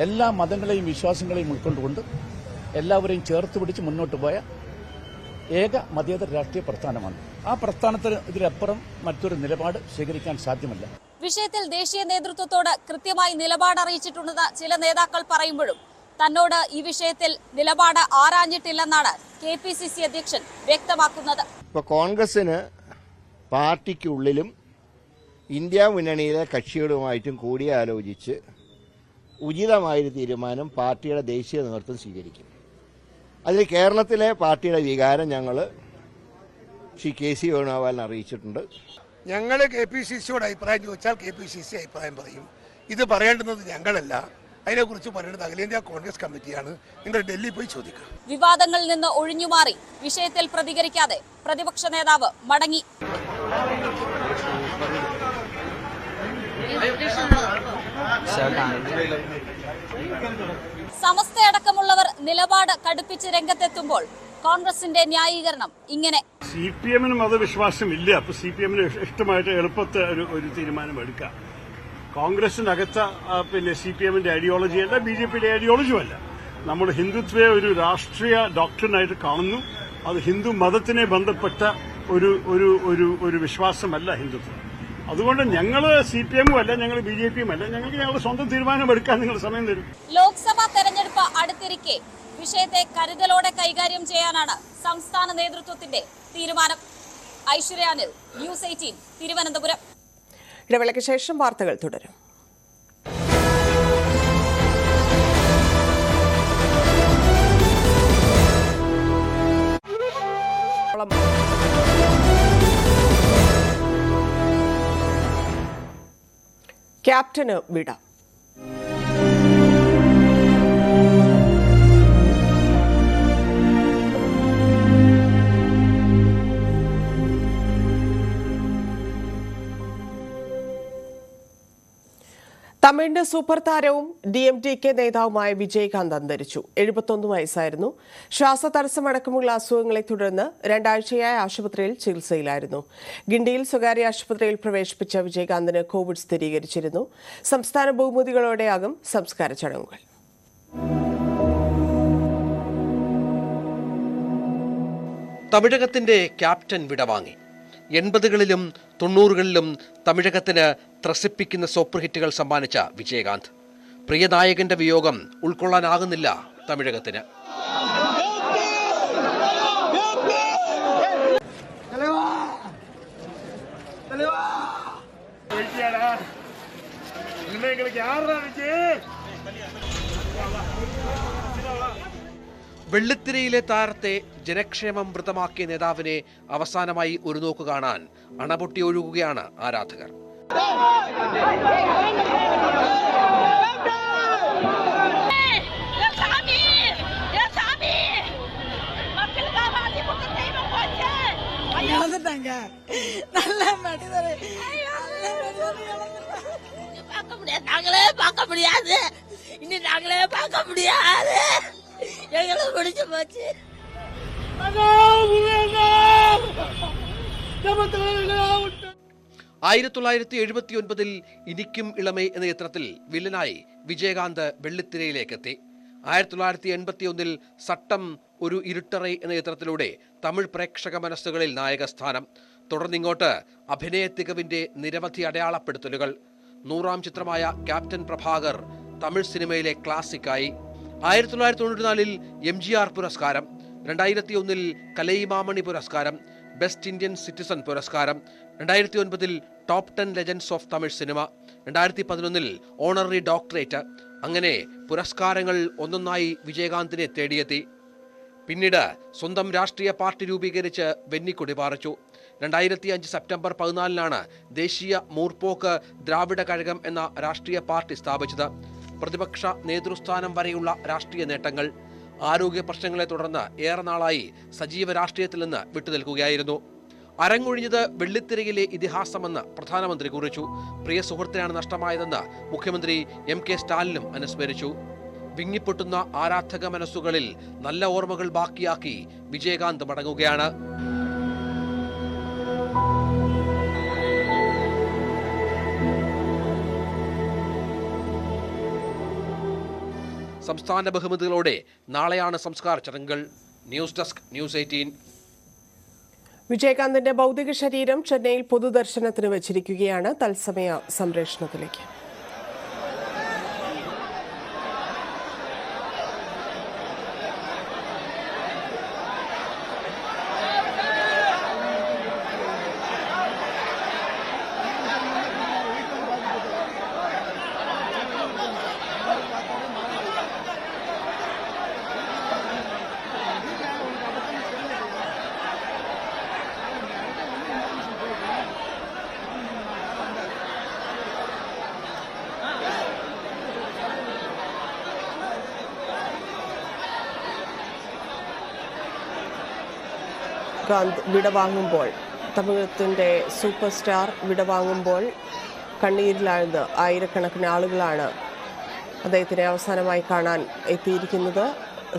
[SPEAKER 11] എല്ലാ മതങ്ങളെയും വിശ്വാസങ്ങളെയും ഉൾക്കൊണ്ടുകൊണ്ട് എല്ലാവരെയും ചേർത്ത് പിടിച്ച് മുന്നോട്ട് പോയ ഏക മതേതര രാഷ്ട്രീയ പ്രസ്ഥാനമാണ്. ആ പ്രസ്ഥാനത്തിന് ഇതിലപ്പുറം മറ്റൊരു നിലപാട് സ്വീകരിക്കാൻ സാധ്യമല്ല.
[SPEAKER 9] വിഷയത്തിൽ ദേശീയ നേതൃത്വത്തോട് കൃത്യമായി നിലപാട് അറിയിച്ചിട്ടുണ്ടെന്ന് ചില നേതാക്കൾ പറയുമ്പോഴും തന്നോട് ഈ വിഷയത്തിൽ നിലപാട് ആരാഞ്ഞിട്ടില്ലെന്നാണ് KPCC അധ്യക്ഷൻ വ്യക്തമാക്കുന്നത്.
[SPEAKER 10] ഇപ്പോൾ കോൺഗ്രസിന് പാർട്ടിക്കുള്ളിലും ഇന്ത്യ മുന്നണിയിലെ കക്ഷികളുമായിട്ടും കൂടിയാലോചിച്ച് ഉചിതമായൊരു തീരുമാനം പാർട്ടിയുടെ ദേശീയ നേതൃത്വം സ്വീകരിക്കും. അതിൽ കേരളത്തിലെ പാർട്ടിയുടെ വികാരം ഞങ്ങൾ ശ്രീ KC വേണുഗോപാലിനെ അറിയിച്ചിട്ടുണ്ട്.
[SPEAKER 12] ഞങ്ങൾ KPCCയോട് അഭിപ്രായം ചോദിച്ചാൽ KPCC അഭിപ്രായം പറയും. ഇത് പറയേണ്ടുന്നത് ഞങ്ങളല്ല, അതിനെക്കുറിച്ച് പറയേണ്ടത് അഖിലേന്ത്യാ കോൺഗ്രസ് കമ്മിറ്റിയാണ്. നിങ്ങൾ ഡൽഹി പോയി ചോദിക്കുക.
[SPEAKER 9] വിവാദങ്ങളിൽ നിന്ന് ഒഴിഞ്ഞുമാറി വിഷയത്തിൽ പ്രതികരിക്കാതെ പ്രതിപക്ഷ നേതാവ് മടങ്ങി. സമസ്തയടക്കമുള്ളവർ നിലപാട് കടുപ്പിച്ച് രംഗത്തെത്തുമ്പോൾ കോൺഗ്രസിന്റെ ന്യായീകരണം ഇങ്ങനെ.
[SPEAKER 13] CPM-നും അത് വിശ്വാസമില്ല. അപ്പൊ CPM-ന് ഇഷ്ടമായിട്ട് എളുപ്പത്തെ ഒരു തീരുമാനം എടുക്കാം. കോൺഗ്രസിനകത്ത CPM-ന്റെ ഐഡിയോളജി അല്ല, BJP-യുടെ ഐഡിയോളജിയും അല്ല. നമ്മൾ ഹിന്ദുത്വയെ ഒരു രാഷ്ട്രീയ ഡോക്ട്രിനായിട്ട് കാണുന്നു. അത് ഹിന്ദു മതത്തിനെ ബന്ധപ്പെട്ട ഒരു വിശ്വാസമല്ല ഹിന്ദുത്വം. അതുകൊണ്ട് ഞങ്ങൾ CPM-ഉം അല്ല, ഞങ്ങൾ BJP-യും അല്ല. ഞങ്ങൾക്ക് ഞങ്ങളുടെ സ്വന്തം തീരുമാനം എടുക്കാൻ നിങ്ങൾ സമയം തരും.
[SPEAKER 9] ലോക്സഭാ തെരഞ്ഞെടുപ്പ് അടുത്തിരിക്കെ വിഷയത്തെ കരുതലോടെ കൈകാര്യം ചെയ്യാനാണ് സംസ്ഥാന നേതൃത്വത്തിന്റെ തീരുമാനം. ഐശ്വര്യാനിൽ, ന്യൂസ് 18 തിരുവനന്തപുരം.
[SPEAKER 1] ഇടവേളയ്ക്ക് ശേഷം വാർത്തകൾ തുടരും. ക്യാപ്റ്റന് വിട. തമിഴിന്റെ സൂപ്പർ താരവും DMDK നേതാവുമായ വിജയകാന്ത് അന്തരിച്ചു. 71 വയസ്സായിരുന്നു. ശ്വാസതടസ്സമടക്കമുള്ള അസുഖങ്ങളെ തുടർന്ന് 2 ആഴ്ചയായി ആശുപത്രിയിൽ ചികിത്സയിലായിരുന്നു. ഗിണ്ടിയിൽ സ്വകാര്യ ആശുപത്രിയിൽ പ്രവേശിപ്പിച്ച വിജയകാന്തിന് കോവിഡ് സ്ഥിരീകരിച്ചിരുന്നു. സംസ്ഥാന ബഹുമതികളോടെയാകും സംസ്കാര ചടങ്ങുകൾ.
[SPEAKER 14] തമിഴകത്തിന്റെ ക്യാപ്റ്റൻ വിടവാങ്ങി. 80കളിലും 90കളിലും തമിഴകത്തിന് ത്രസിപ്പിക്കുന്ന സൂപ്പർ ഹിറ്റുകൾ സമ്മാനിച്ച വിജയകാന്ത്. പ്രിയ നായകന്റെ വിയോഗം ഉൾക്കൊള്ളാനാകുന്നില്ല തമിഴകത്തിന്. വെള്ളിത്തിരയിലെ താരത്തെ ജനക്ഷേമം വൃതമാക്കിയ നേതാവിനെ അവസാനമായി ഒരു നോക്ക് കാണാൻ അണപൊട്ടി ഒഴുകുകയാണ് ആരാധകർ.
[SPEAKER 2] நாங்களே பார்க்க முடியாது, இனி நாங்களே பார்க்க முடியாது. எங்களை பிடிச்சு போச்சு.
[SPEAKER 14] 1979 ഇനിക്കും ഇളമേ എന്ന ചിത്രത്തിൽ വില്ലനായി വിജയകാന്ത് വെള്ളിത്തിരയിലേക്കെത്തി. 1981 സട്ടം ഒരു ഇരുട്ടറൈ എന്ന ചിത്രത്തിലൂടെ തമിഴ് പ്രേക്ഷക മനസ്സുകളിൽ നായകസ്ഥാനം. തുടർന്നിങ്ങോട്ട് അഭിനയ തികവിന്റെ നിരവധി അടയാളപ്പെടുത്തലുകൾ. 100ാം ചിത്രമായ ക്യാപ്റ്റൻ പ്രഭാകർ തമിഴ് സിനിമയിലെ ക്ലാസിക്കായി. 1994 MGR പുരസ്കാരം, 2001 കലൈമാമണി പുരസ്കാരം, ബെസ്റ്റ് ഇന്ത്യൻ സിറ്റിസൺ പുരസ്കാരം, 2009 top 10 legends of Tamil cinema, 2011 honorary doctorate. അങ്ങനെ പുരസ്കാരങ്ങൾ ഒന്നൊന്നായി വിജയകാന്തിനെ തേടിയെത്തി. പിന്നീട് സ്വന്തം രാഷ്ട്രീയ പാർട്ടി രൂപീകരിച്ച് വെന്നിക്കൊടി പാറിച്ചു. 2005 സെപ്റ്റംബർ 14 ദേശീയ മൂർപ്പോക്ക് ദ്രാവിഡ കഴകം എന്ന രാഷ്ട്രീയ പാർട്ടി സ്ഥാപിച്ചത്. പ്രതിപക്ഷ നേതൃസ്ഥാനം വരെയുള്ള രാഷ്ട്രീയ നേട്ടങ്ങൾ. ആരോഗ്യ പ്രശ്നങ്ങളെ തുടർന്ന് ഏറെ നാളായി സജീവ രാഷ്ട്രീയത്തിൽ നിന്ന് വിട്ടുനിൽക്കുകയായിരുന്നു. അരങ്ങൊഴിഞ്ഞത് വെള്ളിത്തിരയിലെ ഇതിഹാസമെന്ന് പ്രധാനമന്ത്രി കുറിച്ചു. പ്രിയ സുഹൃത്തിനാണ് നഷ്ടമായതെന്ന് മുഖ്യമന്ത്രി MK സ്റ്റാലിനും അനുസ്മരിച്ചു. വിങ്ങിപ്പൊട്ടുന്ന ആരാധക മനസ്സുകളിൽ നല്ല ഓർമ്മകൾ ബാക്കിയാക്കി വിജയകാന്ത് മടങ്ങുകയാണ്. സംസ്ഥാന ബഹുമതികളോടെ നാളെയാണ് സംസ്കാര ചടങ്ങുകൾ. News desk, news 18.
[SPEAKER 1] വിജയകാന്തിന്റെ ഭൗതിക ശരീരം ചെന്നൈയിൽ പൊതുദർശനത്തിന് വെച്ചിരിക്കുകയാണ്. തത്സമയ സംപ്രേഷണത്തിലേക്ക്. വിജയകാന്ത് വിടവാങ്ങുമ്പോൾ, തമിഴകത്തിൻ്റെ സൂപ്പർ സ്റ്റാർ വിടവാങ്ങുമ്പോൾ കണ്ണീരിലാഴ്ന്ന് ആയിരക്കണക്കിന് ആളുകളാണ് അദ്ദേഹത്തിനെ അവസാനമായി കാണാൻ എത്തിയിരിക്കുന്നത്.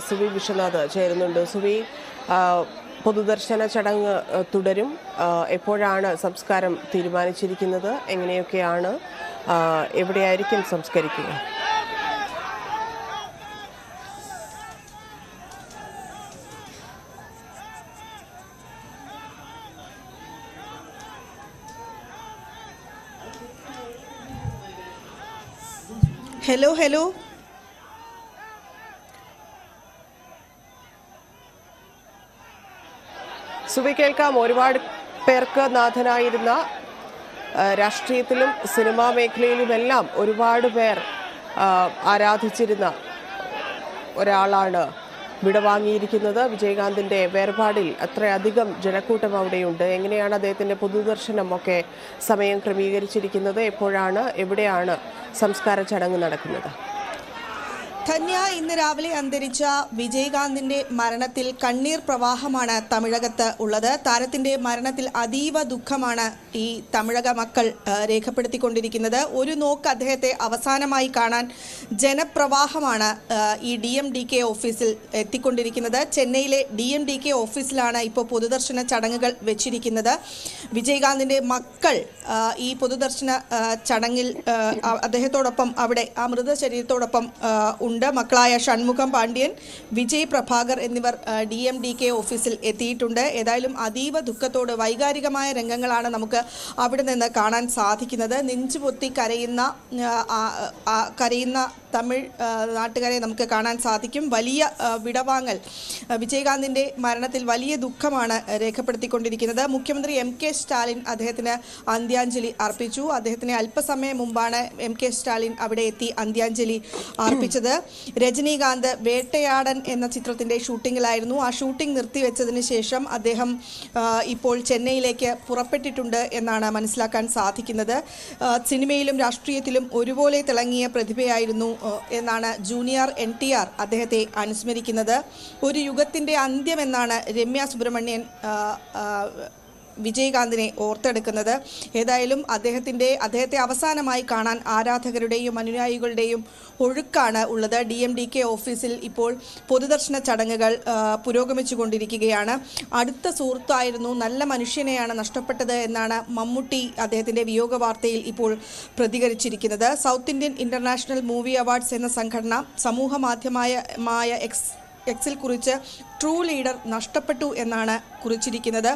[SPEAKER 1] സുവി വിശ്വനാഥ് ചേരുന്നുണ്ട്. സുവി, പൊതുദർശന ചടങ്ങ് തുടരും. എപ്പോഴാണ് സംസ്കാരം തീരുമാനിച്ചിരിക്കുന്നത്? എങ്ങനെയൊക്കെയാണ്, എവിടെയായിരിക്കും സംസ്കരിക്കുക?
[SPEAKER 15] ഹലോ
[SPEAKER 1] സുവി, കേൾക്കാം. ഒരുപാട് പേർക്ക് നാഥനായിരുന്ന, രാഷ്ട്രീയത്തിലും സിനിമാ മേഖലയിലുമെല്ലാം ഒരുപാട് പേർ ആരാധിച്ചിരുന്ന ഒരാളാണ് വിടവാങ്ങിയിരിക്കുന്നത്. വിജയകാന്തിൻ്റെ വേർപാടിൽ അത്രയധികം ജനക്കൂട്ടം അവിടെയുണ്ട്. എങ്ങനെയാണ് അദ്ദേഹത്തിൻ്റെ പൊതുദർശനം ഒക്കെ സമയം ക്രമീകരിച്ചിരിക്കുന്നത്? എപ്പോഴാണ്, എവിടെയാണ് സംസ്കാര ചടങ്ങ് നടക്കുന്നത്?
[SPEAKER 15] ധന്യ, ഇന്ന് രാവിലെ അന്തരിച്ച വിജയകാന്തിന്റെ മരണത്തിൽ കണ്ണീർ പ്രവാഹമാണ് തമിഴകത്ത് ഉള്ളത്. താരത്തിന്റെ മരണത്തിൽ അതീവ ദുഃഖമാണ് ഈ തമിഴക മക്കൾ രേഖപ്പെടുത്തിക്കൊണ്ടിരിക്കുന്നത്. ഒരു നോക്ക് അദ്ദേഹത്തെ അവസാനമായി കാണാൻ ജനപ്രവാഹമാണ് ഈ DMDK ഓഫീസിൽ എത്തിക്കൊണ്ടിരിക്കുന്നത്. ചെന്നൈയിലെ DMDK ഓഫീസിലാണ് ഇപ്പോൾ പൊതുദർശന ചടങ്ങുകൾ വെച്ചിരിക്കുന്നത്. വിജയകാന്തിന്റെ മക്കൾ ഈ പൊതുദർശന ചടങ്ങിൽ അദ്ദേഹത്തോടൊപ്പം അവിടെ ആ മൃതശരീരത്തോടൊപ്പം ഉണ്ട്. മക്കളായ ഷൺമുഖം പാണ്ഡ്യൻ, വിജയ് പ്രഭാകർ എന്നിവർ DMDK ഓഫീസിൽ എത്തിയിട്ടുണ്ട്. ഏതായാലും അതീവ ദുഃഖത്തോട് വൈകാരികമായ രംഗങ്ങളാണ് നമുക്ക് അവിടെ നിന്ന് കാണാൻ സാധിക്കുന്നത്. നെഞ്ചുപൊത്തി കരയുന്ന തമിഴ് നാട്ടുകാരെ നമുക്ക് കാണാൻ സാധിക്കും. വലിയ വിടവാങ്ങൽ, വിജയകാന്തിൻ്റെ മരണത്തിൽ വലിയ ദുഃഖമാണ് രേഖപ്പെടുത്തിക്കൊണ്ടിരിക്കുന്നത്. മുഖ്യമന്ത്രി MK സ്റ്റാലിൻ അദ്ദേഹത്തിന് അന്ത്യാഞ്ജലി അർപ്പിച്ചു. അദ്ദേഹത്തിന് അല്പസമയം മുമ്പാണ് MK സ്റ്റാലിൻ അവിടെ എത്തി അന്ത്യാഞ്ജലി അർപ്പിച്ചത്. രജനീകാന്ത് വേട്ടയാടൻ എന്ന ചിത്രത്തിൻ്റെ ഷൂട്ടിങ്ങിലായിരുന്നു. ആ ഷൂട്ടിംഗ് നിർത്തിവെച്ചതിന് ശേഷം അദ്ദേഹം ഇപ്പോൾ ചെന്നൈയിലേക്ക് പുറപ്പെട്ടിട്ടുണ്ട് എന്നാണ് മനസ്സിലാക്കാൻ സാധിക്കുന്നത്. സിനിമയിലും രാഷ്ട്രീയത്തിലും ഒരുപോലെ തിളങ്ങിയ പ്രതിഭയായിരുന്നു എന്നാണ് ജൂനിയർ NTR അദ്ദേഹത്തെ അനുസ്മരിക്കുന്നത്. ഒരു യുഗത്തിൻ്റെ അന്ത്യമെന്നാണ് രമ്യ സുബ്രഹ്മണ്യൻ വിജയകാന്തിനെ ഓർത്തെടുക്കുന്നത്. ഏതായാലും അദ്ദേഹത്തെ അവസാനമായി കാണാൻ ആരാധകരുടെയും അനുയായികളുടെയും ഒഴുക്കാണ് ഉള്ളത്. DMDK ഓഫീസിൽ ഇപ്പോൾ പൊതുദർശന ചടങ്ങുകൾ പുരോഗമിച്ചുകൊണ്ടിരിക്കുകയാണ്. അടുത്ത സുഹൃത്തായിരുന്നു, നല്ല മനുഷ്യനെയാണ് നഷ്ടപ്പെട്ടത് എന്നാണ് മമ്മൂട്ടി അദ്ദേഹത്തിൻ്റെ വിയോഗ വാർത്തയിൽ ഇപ്പോൾ പ്രതികരിച്ചിരിക്കുന്നത്. South Indian international movie awards എന്ന സംഘടന സമൂഹ മാധ്യമമായ എക്സിൽ കുറിച്ച് ട്രൂ ലീഡർ നഷ്ടപ്പെട്ടു എന്നാണ് കുറിച്ചിരിക്കുന്നത്.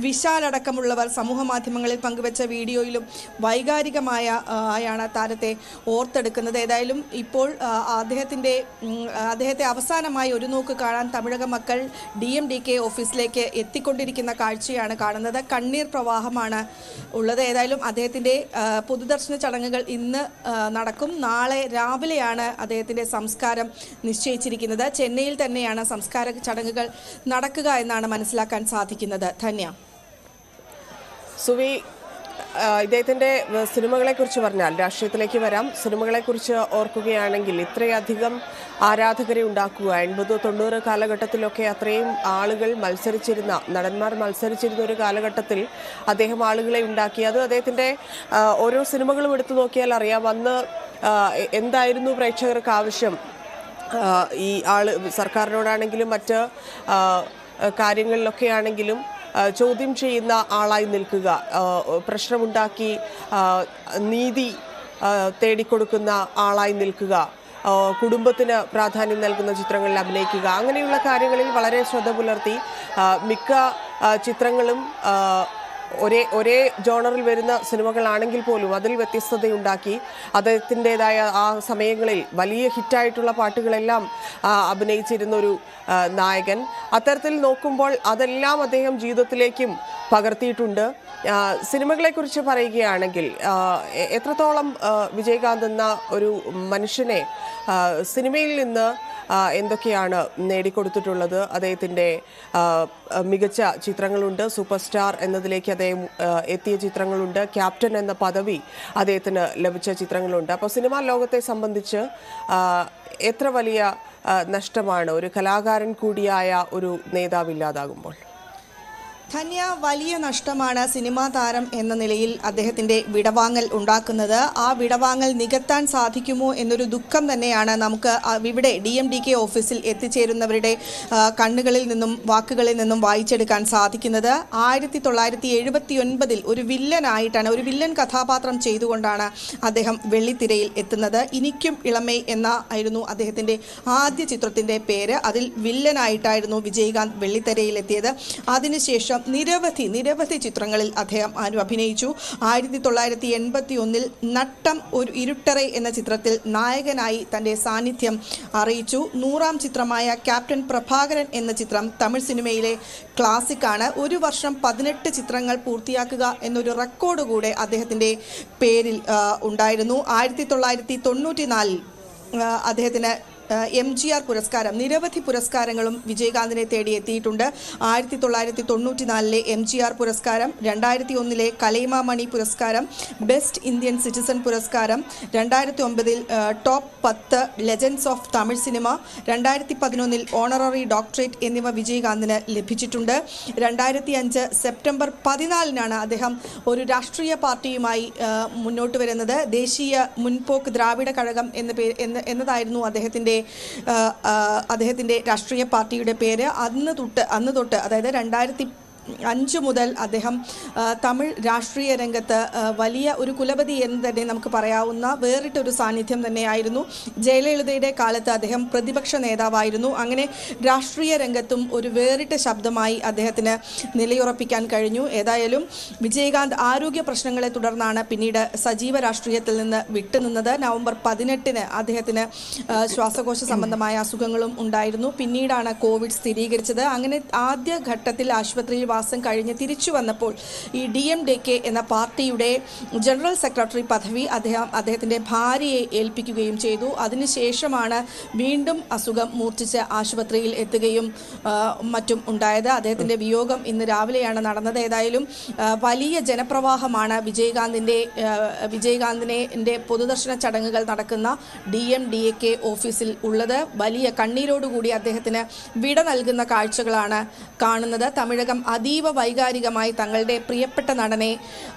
[SPEAKER 15] വിശാലടക്കമുള്ളവർ സമൂഹ മാധ്യമങ്ങളിൽ പങ്കുവെച്ച വീഡിയോയിലും വൈകാരികമാണ് താരത്തെ ഓർത്തെടുക്കുന്നത്. ഏതായാലും ഇപ്പോൾ അദ്ദേഹത്തെ അവസാനമായി ഒരു നോക്ക് കാണാൻ തമിഴക മക്കൾ DMDK ഓഫീസിലേക്ക് എത്തിക്കൊണ്ടിരിക്കുന്ന കാഴ്ചയാണ് കാണുന്നത്. കണ്ണീർ പ്രവാഹമാണ് ഉള്ളത്. ഏതായാലും അദ്ദേഹത്തിൻ്റെ പൊതുദർശന ചടങ്ങുകൾ ഇന്ന് നടക്കും. നാളെ രാവിലെയാണ് അദ്ദേഹത്തിൻ്റെ സംസ്കാരം നിശ്ചയിച്ചിരിക്കുന്നത്. ചെന്നൈയിൽ തന്നെയാണ് സംസ്കാര ചടങ്ങുകൾ നടക്കുക എന്നാണ് മനസ്സിലാക്കാൻ സാധിക്കുന്നത്. ധന്യ.
[SPEAKER 1] സുവി, ഇദ്ദേഹത്തിൻ്റെ സിനിമകളെക്കുറിച്ച് പറഞ്ഞാൽ രാഷ്ട്രീയത്തിലേക്ക് വരാം. സിനിമകളെക്കുറിച്ച് ഓർക്കുകയാണെങ്കിൽ ഇത്രയധികം ആരാധകരെ ഉണ്ടാക്കുക, 80-90 കാലഘട്ടത്തിലൊക്കെ അത്രയും ആളുകൾ നടന്മാർ മത്സരിച്ചിരുന്ന ഒരു കാലഘട്ടത്തിൽ അദ്ദേഹം ആളുകളെ ഉണ്ടാക്കി. അത് അദ്ദേഹത്തിൻ്റെ ഓരോ സിനിമകളും എടുത്തു നോക്കിയാൽ അറിയാം. അന്ന് എന്തായിരുന്നു പ്രേക്ഷകർക്ക് ആവശ്യം? ഈ സർക്കാരിനോടാണെങ്കിലും മറ്റ് കാര്യങ്ങളിലൊക്കെ ആണെങ്കിലും ചോദ്യം ചെയ്യുന്ന ആളായി നിൽക്കുക, പ്രശ്നമുണ്ടാക്കി നീതി തേടിക്കൊടുക്കുന്ന ആളായി നിൽക്കുക, കുടുംബത്തിന് പ്രാധാന്യം നൽകുന്ന ചിത്രങ്ങളിൽ അഭിനയിക്കുക, അങ്ങനെയുള്ള കാര്യങ്ങളിൽ വളരെ ശ്രദ്ധ പുലർത്തി. മിക്ക ചിത്രങ്ങളും ഒരേ ജോണറിൽ വരുന്ന സിനിമകളാണെങ്കിൽ പോലും അതിൽ വ്യത്യസ്തതയുണ്ടാക്കി അദ്ദേഹത്തിൻ്റെതായ ആ സമയങ്ങളിൽ വലിയ ഹിറ്റായിട്ടുള്ള പാട്ടുകളെല്ലാം അഭിനയിച്ചിരുന്ന ഒരു നായകൻ. അത്തരത്തിൽ നോക്കുമ്പോൾ അതെല്ലാം അദ്ദേഹം ജീവിതത്തിലേക്കും പകർത്തിയിട്ടുണ്ട്. സിനിമകളെക്കുറിച്ച് പറയുകയാണെങ്കിൽ എത്രത്തോളം വിജയകാന്ത് എന്ന ഒരു മനുഷ്യനെ സിനിമയിൽ നിന്ന് എന്തൊക്കെയാണ് നേടിക്കൊടുത്തിട്ടുള്ളത്? അദ്ദേഹത്തിൻ്റെ മികച്ച ചിത്രങ്ങളുണ്ട്, സൂപ്പർ സ്റ്റാർ എന്നതിലേക്ക് അദ്ദേഹം എത്തിയ ചിത്രങ്ങളുണ്ട്, ക്യാപ്റ്റൻ എന്ന പദവി അദ്ദേഹത്തിന് ലഭിച്ച ചിത്രങ്ങളുണ്ട്. അപ്പോൾ സിനിമാ ലോകത്തെ സംബന്ധിച്ച് എത്ര വലിയ നഷ്ടമാണ് ഒരു കലാകാരൻ കൂടിയായ ഒരു നേതാവില്ലാതാകുമ്പോൾ?
[SPEAKER 15] ധന്യ, വലിയ നഷ്ടമാണ് സിനിമാ താരം എന്ന നിലയിൽ അദ്ദേഹത്തിൻ്റെ വിടവാങ്ങൽ ഉണ്ടാക്കുന്നത്. ആ വിടവാങ്ങൽ നികത്താൻ സാധിക്കുമോ എന്നൊരു ദുഃഖം തന്നെയാണ് നമുക്ക് ഇവിടെ DMDK ഓഫീസിൽ എത്തിച്ചേരുന്നവരുടെ കണ്ണുകളിൽ നിന്നും വാക്കുകളിൽ നിന്നും വായിച്ചെടുക്കാൻ സാധിക്കുന്നത്. 1979 ഒരു വില്ലനായിട്ടാണ്, ഒരു വില്ലൻ കഥാപാത്രം ചെയ്തുകൊണ്ടാണ് അദ്ദേഹം വെള്ളിത്തിരയിൽ എത്തുന്നത്. എനിക്കും ഇളമേ ആയിരുന്നു അദ്ദേഹത്തിൻ്റെ ആദ്യ ചിത്രത്തിൻ്റെ പേര്. അതിൽ വില്ലനായിട്ടായിരുന്നു വിജയകാന്ത് വെള്ളിത്തിരയിൽ എത്തിയത്. അതിനുശേഷം നിരവധി ചിത്രങ്ങളിൽ അദ്ദേഹം അഭിനയിച്ചു. 1981 നട്ടം ഒരു ഇരുട്ടറൈ എന്ന ചിത്രത്തിൽ നായകനായി തൻ്റെ സാന്നിധ്യം അറിയിച്ചു. 100ാം ചിത്രമായ ക്യാപ്റ്റൻ പ്രഭാകരൻ എന്ന ചിത്രം തമിഴ് സിനിമയിലെ ക്ലാസിക്കാണ്. ഒരു വർഷം 18 ചിത്രങ്ങൾ പൂർത്തിയാക്കുക എന്നൊരു റെക്കോർഡ് കൂടെ അദ്ദേഹത്തിൻ്റെ പേരിൽ ഉണ്ടായിരുന്നു. 1994 അദ്ദേഹത്തിന് MGR പുരസ്കാരം, നിരവധി പുരസ്കാരങ്ങളും വിജയകാന്തിനെ തേടി എത്തിയിട്ടുണ്ട്. 1994 MGR പുരസ്കാരം, 2001 കലൈമാമണി പുരസ്കാരം, ബെസ്റ്റ് ഇന്ത്യൻ സിറ്റിസൺ പുരസ്കാരം, 2009 top 10 legends of Tamil cinema, 2011 honorary doctorate എന്നിവ വിജയകാന്തിന് ലഭിച്ചിട്ടുണ്ട്. 2005 സെപ്റ്റംബർ 14 അദ്ദേഹം ഒരു രാഷ്ട്രീയ പാർട്ടിയുമായി മുന്നോട്ട് വരുന്നത്. ദേശീയ മുൻപോക്ക് ദ്രാവിഡ കഴകം എന്നതായിരുന്നു അദ്ദേഹത്തിൻ്റെ രാഷ്ട്രീയ പാർട്ടിയുടെ പേര്. അന്ന് തൊട്ട് അതായത് 2005 മുതൽ അദ്ദേഹം തമിഴ് രാഷ്ട്രീയ രംഗത്ത് വലിയ ഒരു കുലപതി എന്ന് തന്നെ നമുക്ക് പറയാവുന്ന വേറിട്ടൊരു സാന്നിധ്യം തന്നെയായിരുന്നു. ജയലളിതയുടെ കാലത്ത് അദ്ദേഹം പ്രതിപക്ഷ നേതാവായിരുന്നു. അങ്ങനെ രാഷ്ട്രീയ രംഗത്തും ഒരു വേറിട്ട ശബ്ദമായി അദ്ദേഹത്തിന് നിലയുറപ്പിക്കാൻ കഴിഞ്ഞു. ഏതായാലും വിജയകാന്ത് ആരോഗ്യ പ്രശ്നങ്ങളെ തുടർന്നാണ് പിന്നീട് സജീവ രാഷ്ട്രീയത്തിൽ നിന്ന് വിട്ടുനിന്നത്. നവംബർ 18 അദ്ദേഹത്തിന് ശ്വാസകോശ സംബന്ധമായ അസുഖങ്ങളും ഉണ്ടായിരുന്നു. പിന്നീടാണ് കോവിഡ് സ്ഥിരീകരിച്ചത്. അങ്ങനെ ആദ്യ ഘട്ടത്തിൽ ആശുപത്രിയിൽ വാസം കഴിഞ്ഞ് തിരിച്ചു വന്നപ്പോൾ ഈ DMDK എന്ന പാർട്ടിയുടെ ജനറൽ സെക്രട്ടറി പദവി അദ്ദേഹത്തിൻ്റെ ഭാര്യയെ ഏൽപ്പിക്കുകയും ചെയ്തു. അതിനുശേഷമാണ് വീണ്ടും അസുഖം മൂർച്ഛിച്ച് ആശുപത്രിയിൽ എത്തുകയും മറ്റും ഉണ്ടായത്. അദ്ദേഹത്തിൻ്റെ വിയോഗം ഇന്ന് രാവിലെയാണ് നടന്നത്. ഏതായാലും വലിയ ജനപ്രവാഹമാണ് വിജയകാന്തിൻ്റെ പൊതുദർശന ചടങ്ങുകൾ നടക്കുന്ന DMDK ഓഫീസിൽ ഉള്ളത്. വലിയ കണ്ണീരോടുകൂടി അദ്ദേഹത്തിന് വിട നൽകുന്ന കാഴ്ചകളാണ് കാണുന്നത്. തമിഴകം അതീവ വൈകാരികമായി തങ്ങളുടെ പ്രിയപ്പെട്ട നടനെ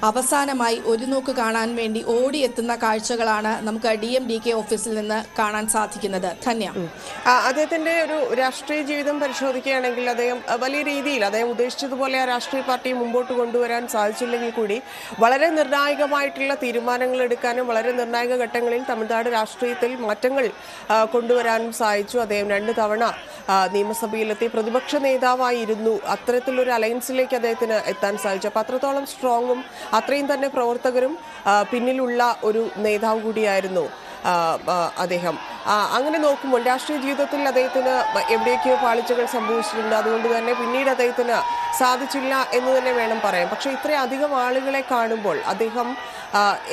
[SPEAKER 15] അവസാനമായി ഒരു നോക്ക് കാണാൻ വേണ്ടി ഓടിയെത്തുന്ന കാഴ്ചകളാണ് നമുക്ക് DMDK ഓഫീസിൽ നിന്ന് കാണാൻ സാധിക്കുന്നത്. ധന്യ,
[SPEAKER 1] അദ്ദേഹത്തിന്റെ ഒരു രാഷ്ട്രീയ ജീവിതം പരിശോധിക്കുകയാണെങ്കിൽ അദ്ദേഹം വലിയ രീതിയിൽ അദ്ദേഹം ഉദ്ദേശിച്ചതുപോലെ ആ രാഷ്ട്രീയ പാർട്ടി മുമ്പോട്ട് കൊണ്ടുവരാൻ സാധിച്ചില്ലെങ്കിൽ കൂടി വളരെ നിർണായകമായിട്ടുള്ള തീരുമാനങ്ങൾ എടുക്കാനും വളരെ നിർണായക ഘട്ടങ്ങളിൽ തമിഴ്നാട് രാഷ്ട്രീയത്തിൽ മാറ്റങ്ങൾ കൊണ്ടുവരാനും സാധിച്ചു. അദ്ദേഹം 2 തവണ നിയമസഭയിലെത്തി പ്രതിപക്ഷ നേതാവായിരുന്നു. അത്തരത്തിലൊരു അലയൻസിലേക്ക് അദ്ദേഹത്തിന് എത്താൻ സാധിച്ചു. അപ്പോൾ അത്രത്തോളം സ്ട്രോങ്ങും അത്രയും തന്നെ പ്രവർത്തകരും പിന്നിലുള്ള ഒരു നേതാവ് കൂടിയായിരുന്നു അദ്ദേഹം. അങ്ങനെ നോക്കുമ്പോൾ രാഷ്ട്രീയ ജീവിതത്തിൽ അദ്ദേഹത്തിന് എവിടെയൊക്കെയോ പാളിച്ചകൾ സംഭവിച്ചിട്ടുണ്ട്. അതുകൊണ്ട് തന്നെ പിന്നീട് അദ്ദേഹത്തിന് സാധിച്ചില്ല എന്ന് തന്നെ വേണം പറയാൻ. പക്ഷേ ഇത്രയധികം ആളുകളെ കാണുമ്പോൾ അദ്ദേഹം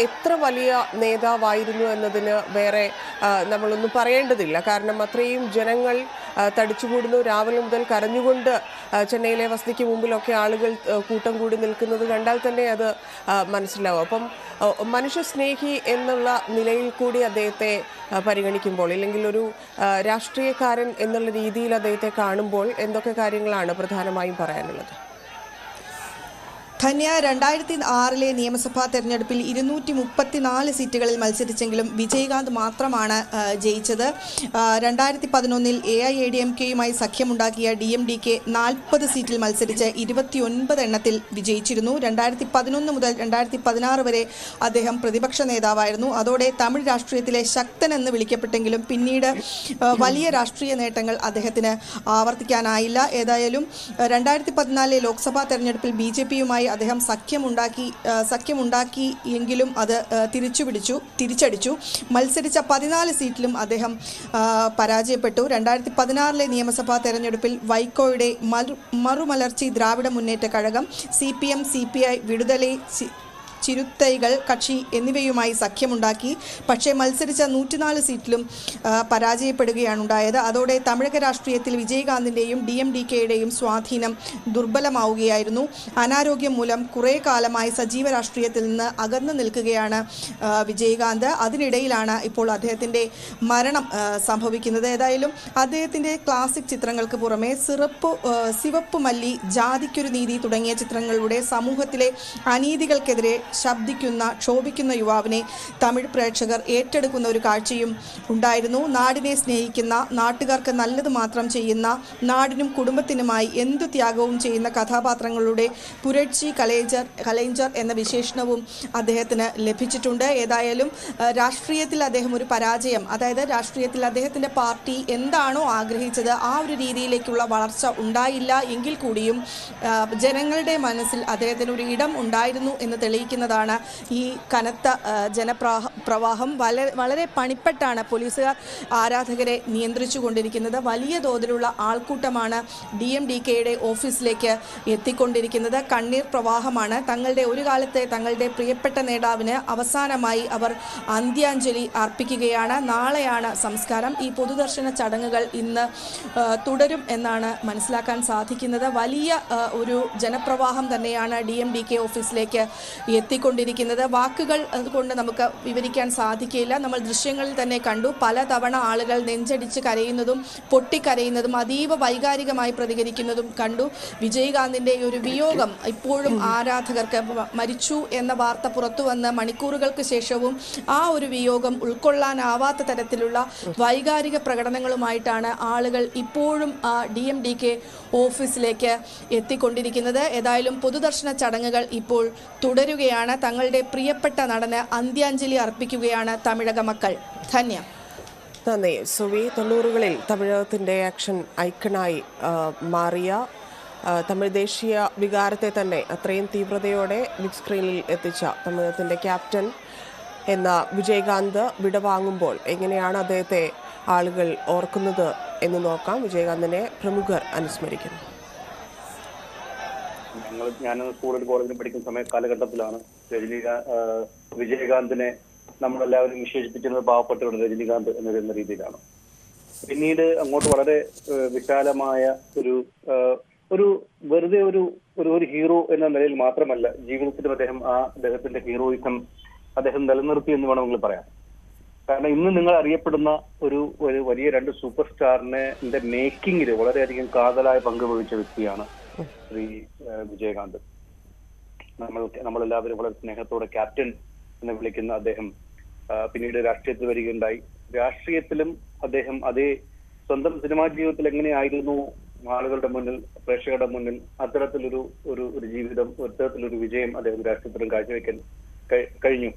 [SPEAKER 1] എത്ര വലിയ നേതാവായിരുന്നു എന്നതിന് വേറെ നമ്മളൊന്നും പറയേണ്ടതില്ല. കാരണം അത്രയും ജനങ്ങൾ തടിച്ചുകൂടുന്നു. രാവിലെ മുതൽ കരഞ്ഞുകൊണ്ട് ചെന്നൈയിലെ വസതിക്ക് മുമ്പിലൊക്കെ ആളുകൾ കൂട്ടം കൂടി നിൽക്കുന്നത് കണ്ടാൽ തന്നെ അത് മനസ്സിലാവും. അപ്പം മനുഷ്യസ്നേഹി എന്നുള്ള നിലയിൽ കൂടി അദ്ദേഹത്തെ പരിഗണിക്കുമ്പോൾ, ഇല്ലെങ്കിൽ ഒരു രാഷ്ട്രീയക്കാരൻ എന്നുള്ള രീതിയിൽ അദ്ദേഹത്തെ കാണുമ്പോൾ എന്തൊക്കെ കാര്യങ്ങളാണ് പ്രധാനമായും പറയാനുള്ളത്?
[SPEAKER 15] ധന്യ, 2006 നിയമസഭാ തെരഞ്ഞെടുപ്പിൽ 234 സീറ്റുകളിൽ മത്സരിച്ചെങ്കിലും വിജയകാന്ത് മാത്രമാണ് ജയിച്ചത്. 2011 AIADMKയുമായി സഖ്യമുണ്ടാക്കിയ DMDK 40 സീറ്റിൽ മത്സരിച്ച് 29 എണ്ണത്തിൽ വിജയിച്ചിരുന്നു. 2011 മുതൽ 2016 വരെ അദ്ദേഹം പ്രതിപക്ഷ നേതാവായിരുന്നു. അതോടെ തമിഴ് രാഷ്ട്രീയത്തിലെ ശക്തൻ എന്ന് വിളിക്കപ്പെട്ടെങ്കിലും പിന്നീട് വലിയ രാഷ്ട്രീയ നേട്ടങ്ങൾ അദ്ദേഹത്തിന് ആവർത്തിക്കാനായില്ല. ഏതായാലും 2014 ലോക്സഭാ തെരഞ്ഞെടുപ്പിൽ BJPയുമായി അദ്ദേഹം സഖ്യമുണ്ടാക്കി എങ്കിലും അത് തിരിച്ചടിച്ചു. മത്സരിച്ച 14 സീറ്റിലും അദ്ദേഹം പരാജയപ്പെട്ടു. 2016 നിയമസഭാ തെരഞ്ഞെടുപ്പിൽ വൈക്കോയുടെ മറുമലർച്ചി ദ്രാവിഡ മുന്നേറ്റ കഴകം, CPM CPI വിടുതലൈ ചിരുത്തൈകൾ കക്ഷി എന്നിവയുമായി സഖ്യമുണ്ടാക്കി. പക്ഷേ മത്സരിച്ച 104 സീറ്റിലും പരാജയപ്പെടുകയാണ് ഉണ്ടായത്. അതോടെ തമിഴക രാഷ്ട്രീയത്തിൽ വിജയകാന്തിൻ്റെയും DMDKയുടെയും സ്വാധീനം ദുർബലമാവുകയായിരുന്നു. അനാരോഗ്യം മൂലം കുറേ കാലമായി സജീവ രാഷ്ട്രീയത്തിൽ നിന്ന് അകന്നു നിൽക്കുകയാണ് വിജയകാന്ത്. അതിനിടയിലാണ് ഇപ്പോൾ അദ്ദേഹത്തിൻ്റെ മരണം സംഭവിക്കുന്നത്. ഏതായാലും അദ്ദേഹത്തിൻ്റെ ക്ലാസിക് ചിത്രങ്ങൾക്ക് പുറമെ സിവപ്പ് മല്ലി, ജാതിക്കൊരു നീതി തുടങ്ങിയ ചിത്രങ്ങളിലൂടെ സമൂഹത്തിലെ അനീതികൾക്കെതിരെ ശബ്ദിക്കുന്ന ക്ഷോഭിക്കുന്ന യുവാവിനെ തമിഴ് പ്രേക്ഷകർ ഏറ്റെടുക്കുന്ന ഒരു കാഴ്ചയും ഉണ്ടായിരുന്നു. നാടിനെ സ്നേഹിക്കുന്ന, നാട്ടുകാർക്ക് നല്ലത് മാത്രം ചെയ്യുന്ന, നാടിനും കുടുംബത്തിനുമായി എന്തു ത്യാഗവും ചെയ്യുന്ന കഥാപാത്രങ്ങളുടെ പുരട്ചി കലൈഞ്ചർ എന്ന വിശേഷണവും അദ്ദേഹത്തിന് ലഭിച്ചിട്ടുണ്ട്. ഏതായാലും രാഷ്ട്രീയത്തിൽ അദ്ദേഹം ഒരു പരാജയം, അതായത് രാഷ്ട്രീയത്തിൽ അദ്ദേഹത്തിൻ്റെ പാർട്ടി എന്താണോ ആഗ്രഹിച്ചത് ആ ഒരു രീതിയിലേക്കുള്ള വളർച്ച ഉണ്ടായില്ല എങ്കിൽ കൂടിയും ജനങ്ങളുടെ മനസ്സിൽ അദ്ദേഹത്തിന് ഒരു ഇടം ഉണ്ടായിരുന്നു എന്ന് തെളിയിക്കുന്നതാണ് ഈ കനത്ത ജനപ്രവാഹം. വളരെ പണിപ്പെട്ടാണ് പോലീസുകാർ ആരാധകരെ നിയന്ത്രിച്ചു കൊണ്ടിരിക്കുന്നത്. വലിയ തോതിലുള്ള ആൾക്കൂട്ടമാണ് DMDKയുടെ ഓഫീസിലേക്ക് എത്തിക്കൊണ്ടിരിക്കുന്നത്. കണ്ണീർ പ്രവാഹമാണ്. ഒരു കാലത്തെ തങ്ങളുടെ പ്രിയപ്പെട്ട നേതാവിന് അവസാനമായി അവർ അന്ത്യാഞ്ജലി അർപ്പിക്കുകയാണ്. നാളെയാണ് സംസ്കാരം. ഈ പൊതുദർശന ചടങ്ങുകൾ ഇന്ന് തുടരും എന്നാണ് മനസ്സിലാക്കാൻ സാധിക്കുന്നത്. വലിയ ഒരു ജനപ്രവാഹം തന്നെയാണ് DMDK ഓഫീസിലേക്ക് എത്തിക്കൊണ്ടിരിക്കുന്നത്. വാക്കുകൾ കൊണ്ട് നമുക്ക് വിവരിക്കാൻ സാധിക്കില്ല. നമ്മൾ ദൃശ്യങ്ങളിൽ തന്നെ കണ്ടു. പലതവണ ആളുകൾ നെഞ്ചടിച്ച് കരയുന്നതും പൊട്ടിക്കരയുന്നതും അതീവ വൈകാരികമായി പ്രതികരിക്കുന്നതും കണ്ടു. വിജയകാന്തിൻ്റെ ഒരു വിയോഗം ഇപ്പോഴും ആരാധകർക്ക്, മരിച്ചു എന്ന വാർത്ത പുറത്തു വന്ന് മണിക്കൂറുകൾക്ക് ശേഷവും ആ ഒരു വിയോഗം ഉൾക്കൊള്ളാനാവാത്ത തരത്തിലുള്ള വൈകാരിക പ്രകടനങ്ങളുമായിട്ടാണ് ആളുകൾ ഇപ്പോഴും DMDK ഓഫീസിലേക്ക് എത്തിക്കൊണ്ടിരിക്കുന്നത്. ഏതായാലും പൊതുദർശന ചടങ്ങുകൾ ഇപ്പോൾ തുടരുകയാണ്. തങ്ങളുടെ പ്രിയപ്പെട്ട നടന് അന്ത്യാഞ്ജലി അർപ്പിക്കുകയാണ് തമിഴക മക്കൾ. ധന്യ.
[SPEAKER 1] നന്ദി സുവി. 90കളിൽ തമിഴകത്തിൻ്റെ ആക്ഷൻ ഐക്കണായി മാറിയ തമിഴ് ദേശീയ വികാരത്തെ തന്നെ അത്രയും തീവ്രതയോടെ ബിഗ് സ്ക്രീനിൽ എത്തിച്ച തമിഴകത്തിൻ്റെ ക്യാപ്റ്റൻ എന്ന വിജയകാന്ത് വിടവാങ്ങുമ്പോൾ എങ്ങനെയാണ് അദ്ദേഹത്തെ ആളുകൾ ഓർക്കുന്നത് എന്ന് നോക്കാം. വിജയകാന്തിനെ പ്രമുഖർ അനുസ്മരിക്കുന്നു.
[SPEAKER 16] ഞാൻ സ്കൂളിൽ കോളേജിൽ പഠിക്കുന്ന കാലഘട്ടത്തിലാണ് വിജയകാന്തിനെ നമ്മളെല്ലാവരും വിശേഷിപ്പിച്ചിരുന്നത് പാവപ്പെട്ടവരുടെ രജനീകാന്ത് എന്ന രീതിയിലാണ്. പിന്നീട് അങ്ങോട്ട് വളരെ വിശാലമായ ഒരു വെറുതെ ഒരു ഹീറോ എന്ന നിലയിൽ മാത്രമല്ല, ജീവിതത്തിലും അദ്ദേഹത്തിന്റെ ഹീറോയിസം അദ്ദേഹം നിലനിർത്തി എന്ന് വേണം നിങ്ങൾ പറയാം. കാരണം ഇന്ന് നിങ്ങൾ അറിയപ്പെടുന്ന ഒരു വലിയ 2 സൂപ്പർ സ്റ്റാറിന്റെ മേക്കിങ്ങിൽ വളരെയധികം കാതലായ പങ്ക് വഹിച്ച വ്യക്തിയാണ് ശ്രീ വിജയകാന്ത്. നമ്മളെല്ലാവരും വളരെ സ്നേഹത്തോടെ ക്യാപ്റ്റൻ എന്ന് വിളിക്കുന്ന അദ്ദേഹം പിന്നീട് രാഷ്ട്രീയത്തിൽ വരികയുണ്ടായി. രാഷ്ട്രീയത്തിലും അദ്ദേഹം അതേ സ്വന്തം സിനിമാ ജീവിതത്തിൽ എങ്ങനെയായിരുന്നു ആളുകളുടെ മുന്നിൽ, പ്രേക്ഷകരുടെ മുന്നിൽ അത്തരത്തിലൊരു ജീവിതം, അത്തരത്തിലൊരു വിജയം അദ്ദേഹം രാഷ്ട്രീയത്തിലും കാഴ്ചവെക്കാൻ കഴിഞ്ഞു.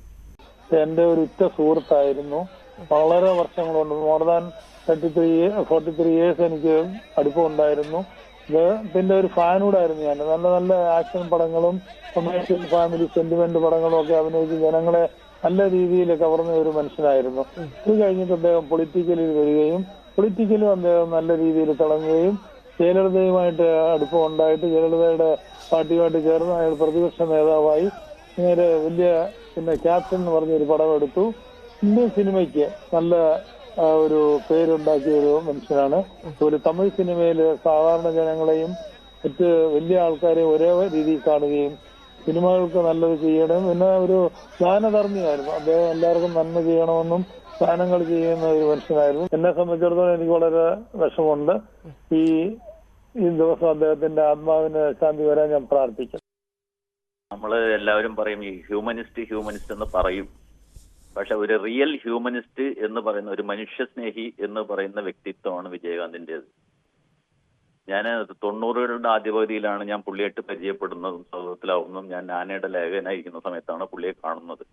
[SPEAKER 17] എന്റെ ഒരു ഉറ്റ സുഹൃത്തായിരുന്നു. വളരെ വർഷങ്ങൾ കൊണ്ട് മോർ ദാൻ 43 ഇയേഴ്സ് എനിക്ക് അടുപ്പമുണ്ടായിരുന്നു. ഇതിന്റെ ഒരു ഫാനൂടായിരുന്നു ഞാൻ. നല്ല നല്ല ആക്ഷൻ പടങ്ങളും കൊമേഴ്ഷ്യൽ ഫാമിലി സെന്റിമെന്റ് പടങ്ങളും ഒക്കെ അഭിനയിച്ച് ജനങ്ങളെ നല്ല രീതിയിൽ കവർന്ന ഒരു മനുഷ്യനായിരുന്നു. ഇത് കഴിഞ്ഞിട്ട് അദ്ദേഹം പൊളിറ്റിക്കലിൽ വരികയും പൊളിറ്റിക്കലും അദ്ദേഹം നല്ല രീതിയിൽ തിളങ്ങുകയും ജയലളിതയുമായിട്ട് അടുപ്പം ഉണ്ടായിട്ട് ജയലളിതയുടെ പാർട്ടിയുമായിട്ട് ചേർന്ന് അയാൾ പ്രതിപക്ഷ നേതാവായി നേരെ വലിയ ക്യാപ്റ്റൻ എന്ന് പറഞ്ഞൊരു പടം എടുത്തു. ഇന്ത്യൻ സിനിമയ്ക്ക് നല്ല ഒരു പേരുണ്ടാക്കിയ ഒരു മനുഷ്യനാണ്. ഒരു തമിഴ് സിനിമയിൽ സാധാരണ ജനങ്ങളെയും മറ്റ് വലിയ ആൾക്കാരെയും ഒരേ രീതിയിൽ കാണുകയും സിനിമകൾക്ക് നല്ലത് ചെയ്യണം. പിന്നെ ഒരു ദാനധർമ്മിയായിരുന്നു അദ്ദേഹം. എല്ലാവർക്കും നന്മ ചെയ്യണമെന്നും ദാനങ്ങൾ ചെയ്യുന്ന ഒരു മനുഷ്യനായിരുന്നു. എന്നെ സംബന്ധിച്ചിടത്തോളം എനിക്ക് വളരെ വിഷമമുണ്ട്. ഈ ദിവസം അദ്ദേഹത്തിന്റെ ആത്മാവിന് ശാന്തി വരാൻ ഞാൻ പ്രാർത്ഥിക്കുന്നു.
[SPEAKER 3] നമ്മള് എല്ലാവരും പറയും ഈ ഹ്യൂമനിസ്റ്റ് എന്ന് പറയും. പക്ഷെ ഒരു റിയൽ ഹ്യൂമനിസ്റ്റ് എന്ന് പറയുന്ന, ഒരു മനുഷ്യസ്നേഹി എന്ന് പറയുന്ന വ്യക്തിത്വമാണ് വിജയകാന്തിൻ്റെത്. ഞാൻ 90കളുടെ ആദ്യ പകുതിയിലാണ് ഞാൻ പുള്ളിയായിട്ട് പരിചയപ്പെടുന്നതും സൗഹൃദത്തിലാവുന്നതും. ഞാൻ ആനയുടെ ലേഖകനായിരിക്കുന്ന സമയത്താണ് പുള്ളിയെ കാണുന്നത്.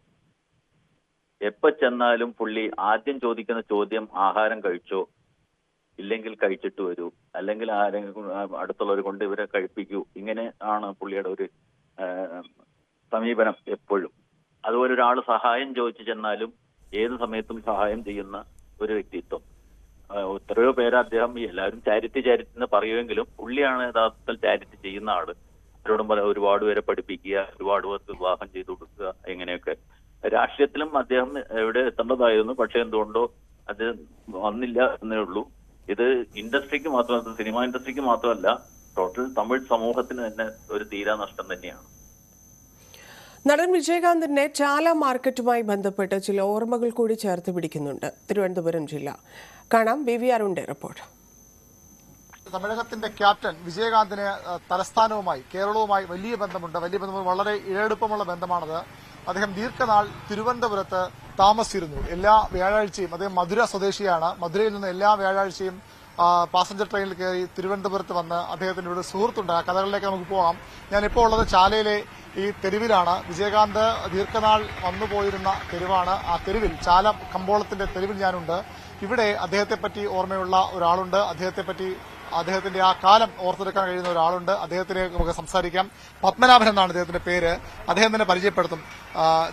[SPEAKER 3] എപ്പോ ചെന്നാലും പുള്ളി ആദ്യം ചോദിക്കുന്ന ചോദ്യം ആഹാരം കഴിച്ചോ, ഇല്ലെങ്കിൽ കഴിച്ചിട്ട് വരൂ, അല്ലെങ്കിൽ ആരെങ്കിലും അടുത്തുള്ളവർ കൊണ്ട് ഇവരെ കഴിപ്പിക്കൂ. ഇങ്ങനെ ആണ് പുള്ളിയുടെ ഒരു സമീപനം എപ്പോഴും. അതുപോലെ ഒരാൾ സഹായം ചോദിച്ചു ചെന്നാലും ഏത് സമയത്തും സഹായം ചെയ്യുന്ന ഒരു വ്യക്തിത്വം. എത്രയോ പേര് അദ്ദേഹം, എല്ലാവരും ചാരിറ്റി എന്ന് പറയുമെങ്കിലും പുള്ളിയാണ് യഥാർത്ഥത്തിൽ ചാരിറ്റി ചെയ്യുന്ന ആള്. അവരോടും ഒരുപാട് പേരെ പഠിപ്പിക്കുക, ഒരുപാട് പേർക്ക് വിവാഹം ചെയ്തു കൊടുക്കുക, ഇങ്ങനെയൊക്കെ. രാഷ്ട്രീയത്തിലും അദ്ദേഹം എവിടെ എത്തേണ്ടതായിരുന്നു, പക്ഷെ എന്തുകൊണ്ടോ അത് വന്നില്ല എന്നേ ഉള്ളൂ. ഇത് ഇൻഡസ്ട്രിക്ക് മാത്രമല്ല, സിനിമ ഇൻഡസ്ട്രിക്ക് മാത്രമല്ല, ടോട്ടൽ തമിഴ് സമൂഹത്തിന് തന്നെ ഒരു തീരാ നഷ്ടം തന്നെയാണ്.
[SPEAKER 1] നടൻ വിജയകാന്തിന്റെ ചാല മാർക്കറ്റുമായി ബന്ധപ്പെട്ട് ചില ഓർമ്മകൾ കൂടി ചേർത്ത് പിടിക്കുന്നുണ്ട് തിരുവനന്തപുരം ജില്ല. കാണാം BV അരുണിന്റെ റിപ്പോർട്ട്.
[SPEAKER 18] തമിഴകത്തിന്റെ ക്യാപ്റ്റൻ വിജയകാന്തിന് തലസ്ഥാനവുമായി കേരളവുമായി വലിയ ബന്ധമുണ്ട്. വളരെ ഇഴയെടുപ്പമുള്ള ബന്ധമാണത്. അദ്ദേഹം ദീർഘനാൾ തിരുവനന്തപുരത്ത് താമസിച്ചിരുന്നു. എല്ലാ വ്യാഴാഴ്ചയും അദ്ദേഹം മധുര സ്വദേശിയാണ്. മധുരയിൽ നിന്ന് എല്ലാ വ്യാഴാഴ്ചയും പാസഞ്ചർ ട്രെയിനിൽ കയറി തിരുവനന്തപുരത്ത് വന്ന് അദ്ദേഹത്തിന്റെ ഒരു സുഹൃത്തുണ്ട്. ആ കഥകളിലേക്ക് നമുക്ക് പോകാം. ഞാനിപ്പോൾ ഉള്ളത് ചാലയിലെ ഈ തെരുവിലാണ്. വിജയകാന്ത് ദീർഘനാൾ വന്നുപോയിരുന്ന തെരുവാണ്. ആ തെരുവിൽ, ചാല കമ്പോളത്തിന്റെ തെരുവിൽ ഞാനുണ്ട്. ഇവിടെ അദ്ദേഹത്തെപ്പറ്റി ഓർമ്മയുള്ള ഒരാളുണ്ട്. അദ്ദേഹത്തിന്റെ ആ കാലം ഓർത്തെടുക്കാൻ കഴിയുന്ന ഒരാളുണ്ട്. അദ്ദേഹത്തിന് നമുക്ക് സംസാരിക്കാം. പത്മനാഭൻ എന്നാണ് അദ്ദേഹത്തിന്റെ പേര്. അദ്ദേഹം തന്നെ പരിചയപ്പെടുത്തും.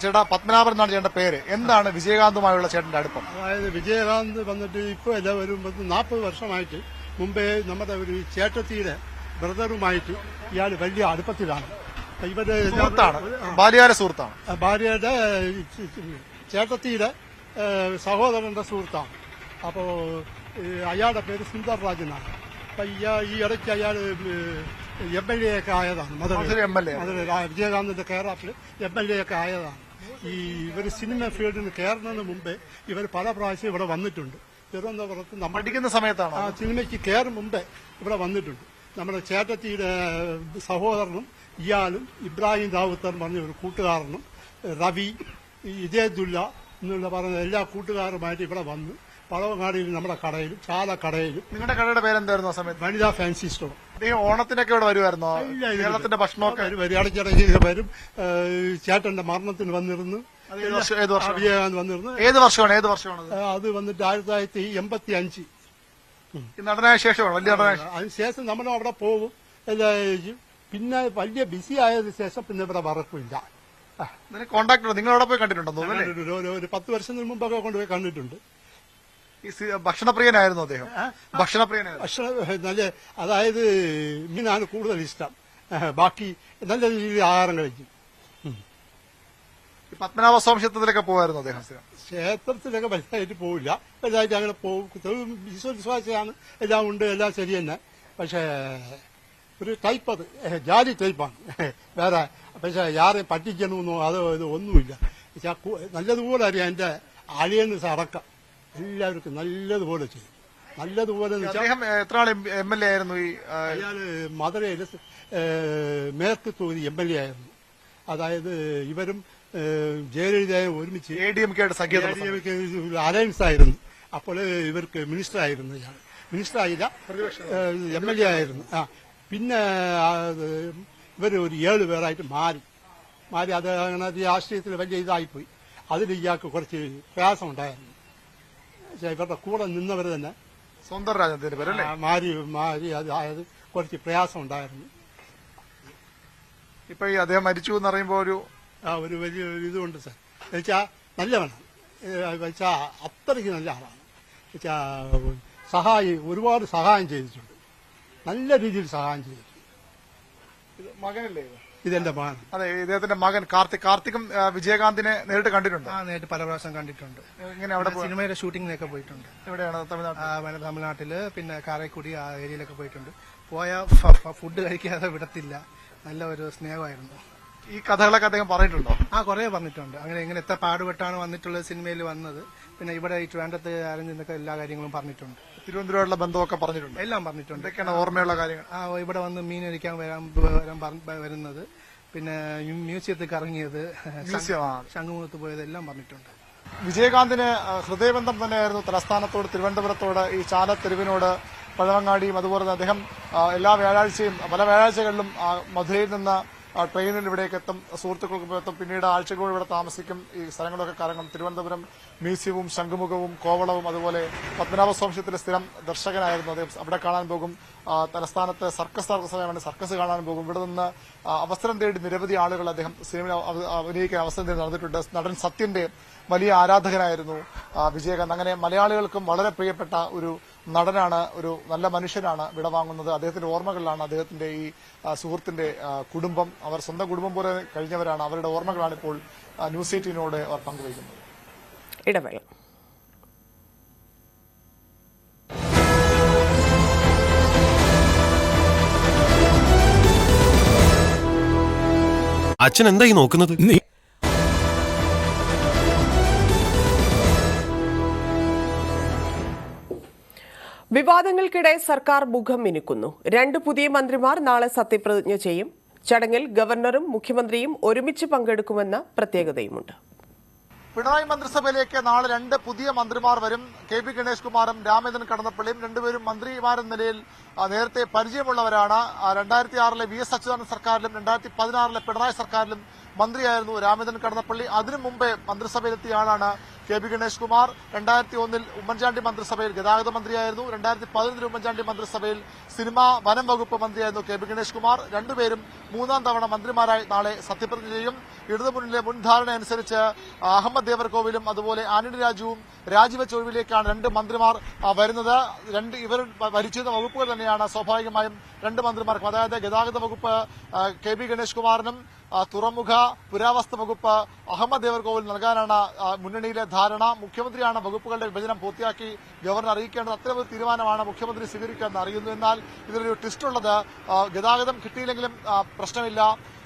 [SPEAKER 18] ചേട്ടാ, പത്മനാഭൻ എന്നാണ് ചേട്ടന്റെ പേര്. എന്താണ് വിജയകാന്തുമായുള്ള ചേട്ടന്റെ അടുപ്പം?
[SPEAKER 13] അതായത് വിജയകാന്ത് വന്നിട്ട് ഇപ്പോൾ അല്ല, ഒരു 40 വർഷമായിട്ട് മുമ്പേ നമ്മുടെ ഒരു ചേട്ടത്തിയുടെ ബ്രദറുമായിട്ട് ഇയാൾ വലിയ അടുപ്പത്തിലാണ്. ഇവര്
[SPEAKER 18] ഭാര്യയുടെ സുഹൃത്താണ്.
[SPEAKER 13] ഭാര്യയുടെ ചേട്ടത്തിയുടെ സഹോദരന്റെ സുഹൃത്താണ്. അപ്പോ അയാളുടെ പേര് സുന്ദർ രാജ് എന്നാണ്. അപ്പൊ ഈ ഇടയ്ക്ക് അയാൾ MLA ഒക്കെ ആയതാണ്. വിജയകാന്തിന്റെ കേരളത്തിൽ MLA ഒക്കെ ആയതാണ്. ഇവർ സിനിമ ഫീൽഡിന് കയറുന്നതിന് മുമ്പേ ഇവർ പല പ്രാവശ്യം ഇവിടെ വന്നിട്ടുണ്ട്. തിരുവനന്തപുരത്ത് പഠിക്കുന്ന സമയത്താണ് ആ സിനിമയ്ക്ക് കയറും മുമ്പേ ഇവിടെ വന്നിട്ടുണ്ട്. നമ്മുടെ ചേട്ടത്തിയുടെ സഹോദരനും ഇയാളും ഇബ്രാഹിം ദാവൂത്തർ പറഞ്ഞ ഒരു കൂട്ടുകാരനും റവി, ഇജേദുല്ല എന്നുള്ള പറഞ്ഞ എല്ലാ കൂട്ടുകാരുമായിട്ട് ഇവിടെ വന്ന് പഴവങ്ങാടിയിൽ നമ്മുടെ കടയിലും ചാല കടയിലും.
[SPEAKER 18] നിങ്ങളുടെ കടയുടെ പേരെന്തായിരുന്നു ആ സമയത്ത്?
[SPEAKER 13] വനിതാ ഫാൻസി സ്റ്റോർ.
[SPEAKER 18] ഓണത്തിനൊക്കെ ഇവിടെ വരുമായിരുന്നോ? കേരളത്തിന്റെ ഭക്ഷണമൊക്കെ
[SPEAKER 13] ഇടയ്ക്കിടയ്ക്ക് വരും. ചേട്ടന്റെ മരണത്തിന് വന്നിരുന്നു. വിജയകാന്ത് വന്നിരുന്നു.
[SPEAKER 18] ഏത് വർഷമാണ്
[SPEAKER 13] അത് വന്നിട്ട് 1985.
[SPEAKER 18] നടനായ ശേഷമാണ്. വലിയ നടനായ
[SPEAKER 13] അതിനുശേഷം നമ്മൾ അവിടെ പോകും എല്ലാം. പിന്നെ വലിയ ബിസി ആയതിനു ശേഷം പിന്നെ ഇവിടെ വറക്കില്ല.
[SPEAKER 18] കോണ്ടാക്ട് നിങ്ങൾ അവിടെ പോയി കണ്ടിട്ടുണ്ടോ?
[SPEAKER 13] ഒരു 10 വർഷത്തിന് മുമ്പൊക്കെ കൊണ്ടുപോയി കണ്ടിട്ടുണ്ട്.
[SPEAKER 18] ഭക്ഷണപ്രിയനായിരുന്നു അദ്ദേഹം.
[SPEAKER 13] നല്ല, അതായത് മീനാണ് കൂടുതൽ ഇഷ്ടം. ബാക്കി നല്ല രീതിയിൽ ആഹാരം കഴിക്കും.
[SPEAKER 18] പത്മനാഭസ്വാമി ക്ഷേത്രത്തിലൊക്കെ പോകുമായിരുന്നു അദ്ദേഹം?
[SPEAKER 13] ക്ഷേത്രത്തിലൊക്കെ വലുതായിട്ട് പോവില്ല. വലുതായിട്ട് അങ്ങനെ പോകും. വിശ്വാസിയാണ്, എല്ലാം ഉണ്ട്, എല്ലാം ശരി തന്നെ. പക്ഷേ ഒരു ടൈപ്പ്, അത് ജാതി ടൈപ്പാണ്. വേറെ പക്ഷെ ആരെയും പറ്റിക്കണമെന്നോ അതോ ഇത് ഒന്നുമില്ല. നല്ലതുപോലെ അറിയാം. എന്റെ അളിയെന്ന് അടക്കം എല്ലാവർക്കും നല്ലതുപോലെ ചെയ്യും. നല്ലതുപോലെ
[SPEAKER 18] എത്ര ആൾ MLA ആയിരുന്നു?
[SPEAKER 13] അയാള് മധുരയിലെ മേற்கு തൊകുതി MLA ആയിരുന്നു. അതായത് ഇവരും ജയലളിതയും ഒരുമിച്ച് അലയൻസ് ആയിരുന്നു. അപ്പോൾ ഇവർക്ക് മിനിസ്റ്റർ ആയിരുന്നു. ഇയാൾ മിനിസ്റ്റർ ആയില്ല, MLA ആയിരുന്നു. പിന്നെ ഇവർ ഒരു 7 പേരായിട്ട് മാറി. അത് അങ്ങനെ രാഷ്ട്രീയത്തിൽ വലിയ ഇതായിപ്പോയി. അതിൽ ഇയാൾക്ക് കുറച്ച് പ്രയാസം ഉണ്ടായിരുന്നു. ഇവരുടെ കൂടെ നിന്നവർ തന്നെ മാറി അതായത് കുറച്ച് പ്രയാസം ഉണ്ടായിരുന്നു.
[SPEAKER 18] ഇപ്പൊ ഈ അദ്ദേഹം മരിച്ചു എന്ന് പറയുമ്പോ ഒരു
[SPEAKER 13] വലിയ ഇതുകൊണ്ട് സാർ. വെച്ചാൽ നല്ലവനാണ്. വെച്ചാൽ അത്രയ്ക്ക് നല്ല ആളാണ്. വെച്ചാൽ ഒരുപാട് സഹായം ചെയ്തിട്ടുണ്ട്. നല്ല രീതിയിൽ സഹായം ചെയ്തിട്ടുണ്ട്.
[SPEAKER 18] മകനല്ലേ
[SPEAKER 13] ഇതെന്റെ മകൻ?
[SPEAKER 18] അതെ, ഇദ്ദേഹത്തിന്റെ മകൻ കാർത്തികും വിജയകാന്തിനെ നേരിട്ട് കണ്ടിട്ടുണ്ട്.
[SPEAKER 19] നേരിട്ട് പല പ്രാവശ്യം കണ്ടിട്ടുണ്ട്.
[SPEAKER 18] ഇങ്ങനെ അവിടെ
[SPEAKER 19] സിനിമയുടെ ഷൂട്ടിങ്ങിനൊക്കെ പോയിട്ടുണ്ട്.
[SPEAKER 18] എവിടെയാണ്?
[SPEAKER 19] തമിഴ്നാട്ടില്, പിന്നെ കാരക്കുടി ആ ഏരിയയിലൊക്കെ പോയിട്ടുണ്ട്. പോയ ഫുഡ് കഴിക്കാതെ വിടത്തില്ല. നല്ല ഒരു സ്നേഹമായിരുന്നു.
[SPEAKER 18] ഈ കഥകളൊക്കെ അദ്ദേഹം പറഞ്ഞിട്ടുണ്ടോ?
[SPEAKER 19] കുറെ പറഞ്ഞിട്ടുണ്ട്. അങ്ങനെ ഇങ്ങനെ എത്ര പാടുപെട്ടാണ് വന്നിട്ടുള്ളത് സിനിമയിൽ വന്നത്. പിന്നെ ഇവിടെ ഈ ട്രിവാൻഡ്രത്ത് അറിഞ്ഞൊക്കെ എല്ലാ കാര്യങ്ങളും പറഞ്ഞിട്ടുണ്ട്.
[SPEAKER 18] തിരുവനന്തപുരമുള്ള ബന്ധമൊക്കെ പറഞ്ഞിട്ടുണ്ട്.
[SPEAKER 19] എല്ലാം പറഞ്ഞിട്ടുണ്ട്.
[SPEAKER 18] ഇതൊക്കെയാണ് ഓർമ്മയുള്ള കാര്യങ്ങൾ.
[SPEAKER 19] ഇവിടെ വന്ന് മീൻ കഴിക്കാൻ വരുന്നത്, പിന്നെ മ്യൂസിയത്തിൽ കറങ്ങിയത്, ശംഖുമുഖത്ത് പോയത്, എല്ലാം പറഞ്ഞിട്ടുണ്ട്.
[SPEAKER 18] വിജയകാന്തിന് ഹൃദയബന്ധം തന്നെയായിരുന്നു തലസ്ഥാനത്തോട്, തിരുവനന്തപുരത്തോട്, ഈ ചാല തെരുവിനോട്, പഴവങ്ങാടിയും. അതുപോലെ തന്നെ അദ്ദേഹം എല്ലാ വ്യാഴാഴ്ചയും പല വ്യാഴാഴ്ചകളിലും മധുരയിൽ നിന്ന് ട്രെയിനിൽ ഇവിടേക്ക് എത്തും, സുഹൃത്തുക്കൾക്കൊപ്പം എത്തും. പിന്നീട് ആഴ്ചകൾ ഇവിടെ താമസിക്കും. ഈ സ്ഥലങ്ങളൊക്കെ കറങ്ങും. തിരുവനന്തപുരം മ്യൂസിയവും ശംഖുമുഖവും കോവളവും അതുപോലെ പത്മനാഭസ്വാമി ക്ഷേത്രത്തിലെ സ്ഥിരം ദർശകനായിരുന്നു അദ്ദേഹം. അവിടെ കാണാൻ പോകും. തലസ്ഥാനത്ത് സർക്കസ് കാണാൻ പോകും. ഇവിടെ നിന്ന് അവസരം തേടി നിരവധി ആളുകൾ അദ്ദേഹം സിനിമയിൽ അഭിനയിക്കാൻ അവസരം തേടി നടന്നിട്ടുണ്ട്. നടൻ സത്യന്റെ വലിയ ആരാധകനായിരുന്നു വിജയകാന്ത്. അങ്ങനെ മലയാളികൾക്കും വളരെ പ്രിയപ്പെട്ട ഒരു നടനാണ്, ഒരു നല്ല മനുഷ്യനാണ് വിടവാങ്ങുന്നത്. അദ്ദേഹത്തിന്റെ ഓർമ്മകളിലാണ് അദ്ദേഹത്തിന്റെ ഈ സുഹൃത്തിന്റെ കുടുംബം, അവർ സ്വന്തം കുടുംബം പോലെ കഴിഞ്ഞവരാണ്. അവരുടെ ഓർമ്മകളാണ് ഇപ്പോൾ ന്യൂസ് 18നോട് അവർ പങ്കുവയ്ക്കുന്നത്.
[SPEAKER 1] ഇടവേള.
[SPEAKER 20] അച്ഛൻ എന്തായി നോക്കുന്നത്?
[SPEAKER 1] വിവാദങ്ങൾക്കിടെ സർക്കാർ മുഖം മിനുക്കുന്നു. 2 പുതിയ മന്ത്രിമാർ നാളെ സത്യപ്രതിജ്ഞ ചെയ്യും. ചടങ്ങിൽ ഗവർണറും മുഖ്യമന്ത്രിയും ഒരുമിച്ച് പങ്കെടുക്കുമെന്ന പ്രത്യേകതയുമുണ്ട്.
[SPEAKER 18] പിണറായി മന്ത്രിസഭയിലേക്ക് നാളെ 2 പുതിയ മന്ത്രിമാർ വരും. കെ പി ഗണേഷ് കുമാറും രാമചന്ദ്രൻ കടന്നപ്പള്ളിയും രണ്ടുപേരും മന്ത്രിമാരെന്ന നിലയിൽ നേരത്തെ പരിചയമുള്ളവരാണ്. 2006 വി എസ് അച്യുതാനന്ദൻ സർക്കാരിലും 2016 പിണറായി സർക്കാരിലും മന്ത്രിയായിരുന്നു രാമചന്ദ്രൻ കടന്നപ്പള്ളി. അതിനു മുമ്പേ മന്ത്രിസഭയിലെത്തിയ ആളാണ് കെ പി ഗണേഷ് കുമാർ. 2001 ഉമ്മൻചാണ്ടി മന്ത്രിസഭയിൽ ഗതാഗത മന്ത്രിയായിരുന്നു. 2011 ഉമ്മൻചാണ്ടി മന്ത്രിസഭയിൽ സിനിമാ വനം വകുപ്പ് മന്ത്രിയായിരുന്നു കെ പി ഗണേഷ് കുമാർ. രണ്ടുപേരും 3ാം തവണ മന്ത്രിമാരായി നാളെ സത്യപ്രതിജ്ഞ ചെയ്യും. ഇടതുമുന്നണിയിലെ മുൻധാരണ അനുസരിച്ച് അഹമ്മദ് ദേവർകോവിലും അതുപോലെ ആന്റണി രാജുവും രാജിവെച്ച ഒഴിവിലേക്കാണ് 2 മന്ത്രിമാർ വരുന്നത്. ഇവർ ഭരിച്ചിരുന്ന വകുപ്പുകൾ തന്നെയാണ് സ്വാഭാവികമായും 2 മന്ത്രിമാർക്കും. അതായത് ഗതാഗത വകുപ്പ് കെ പി ഗണേഷ് കുമാറിനും തുറമുഖ പുരാവസ്തു വകുപ്പ് അഹമ്മദ് ദേവർകോവിൽ നൽകാനാണ് മുന്നണിയിലെ ധാരണ. മുഖ്യമന്ത്രിയാണ് വകുപ്പുകളുടെ വിഭജനം പൂർത്തിയാക്കി ഗവർണർ അറിയിക്കേണ്ടത്. അത്തരമൊരു തീരുമാനമാണ് മുഖ്യമന്ത്രി സ്വീകരിക്കുകയെന്ന് അറിയുന്നു. എന്നാൽ ഇതിലൊരു ട്വിസ്റ്റുള്ളത്, ഗതാഗതം കിട്ടിയില്ലെങ്കിലും പ്രശ്നമില്ല,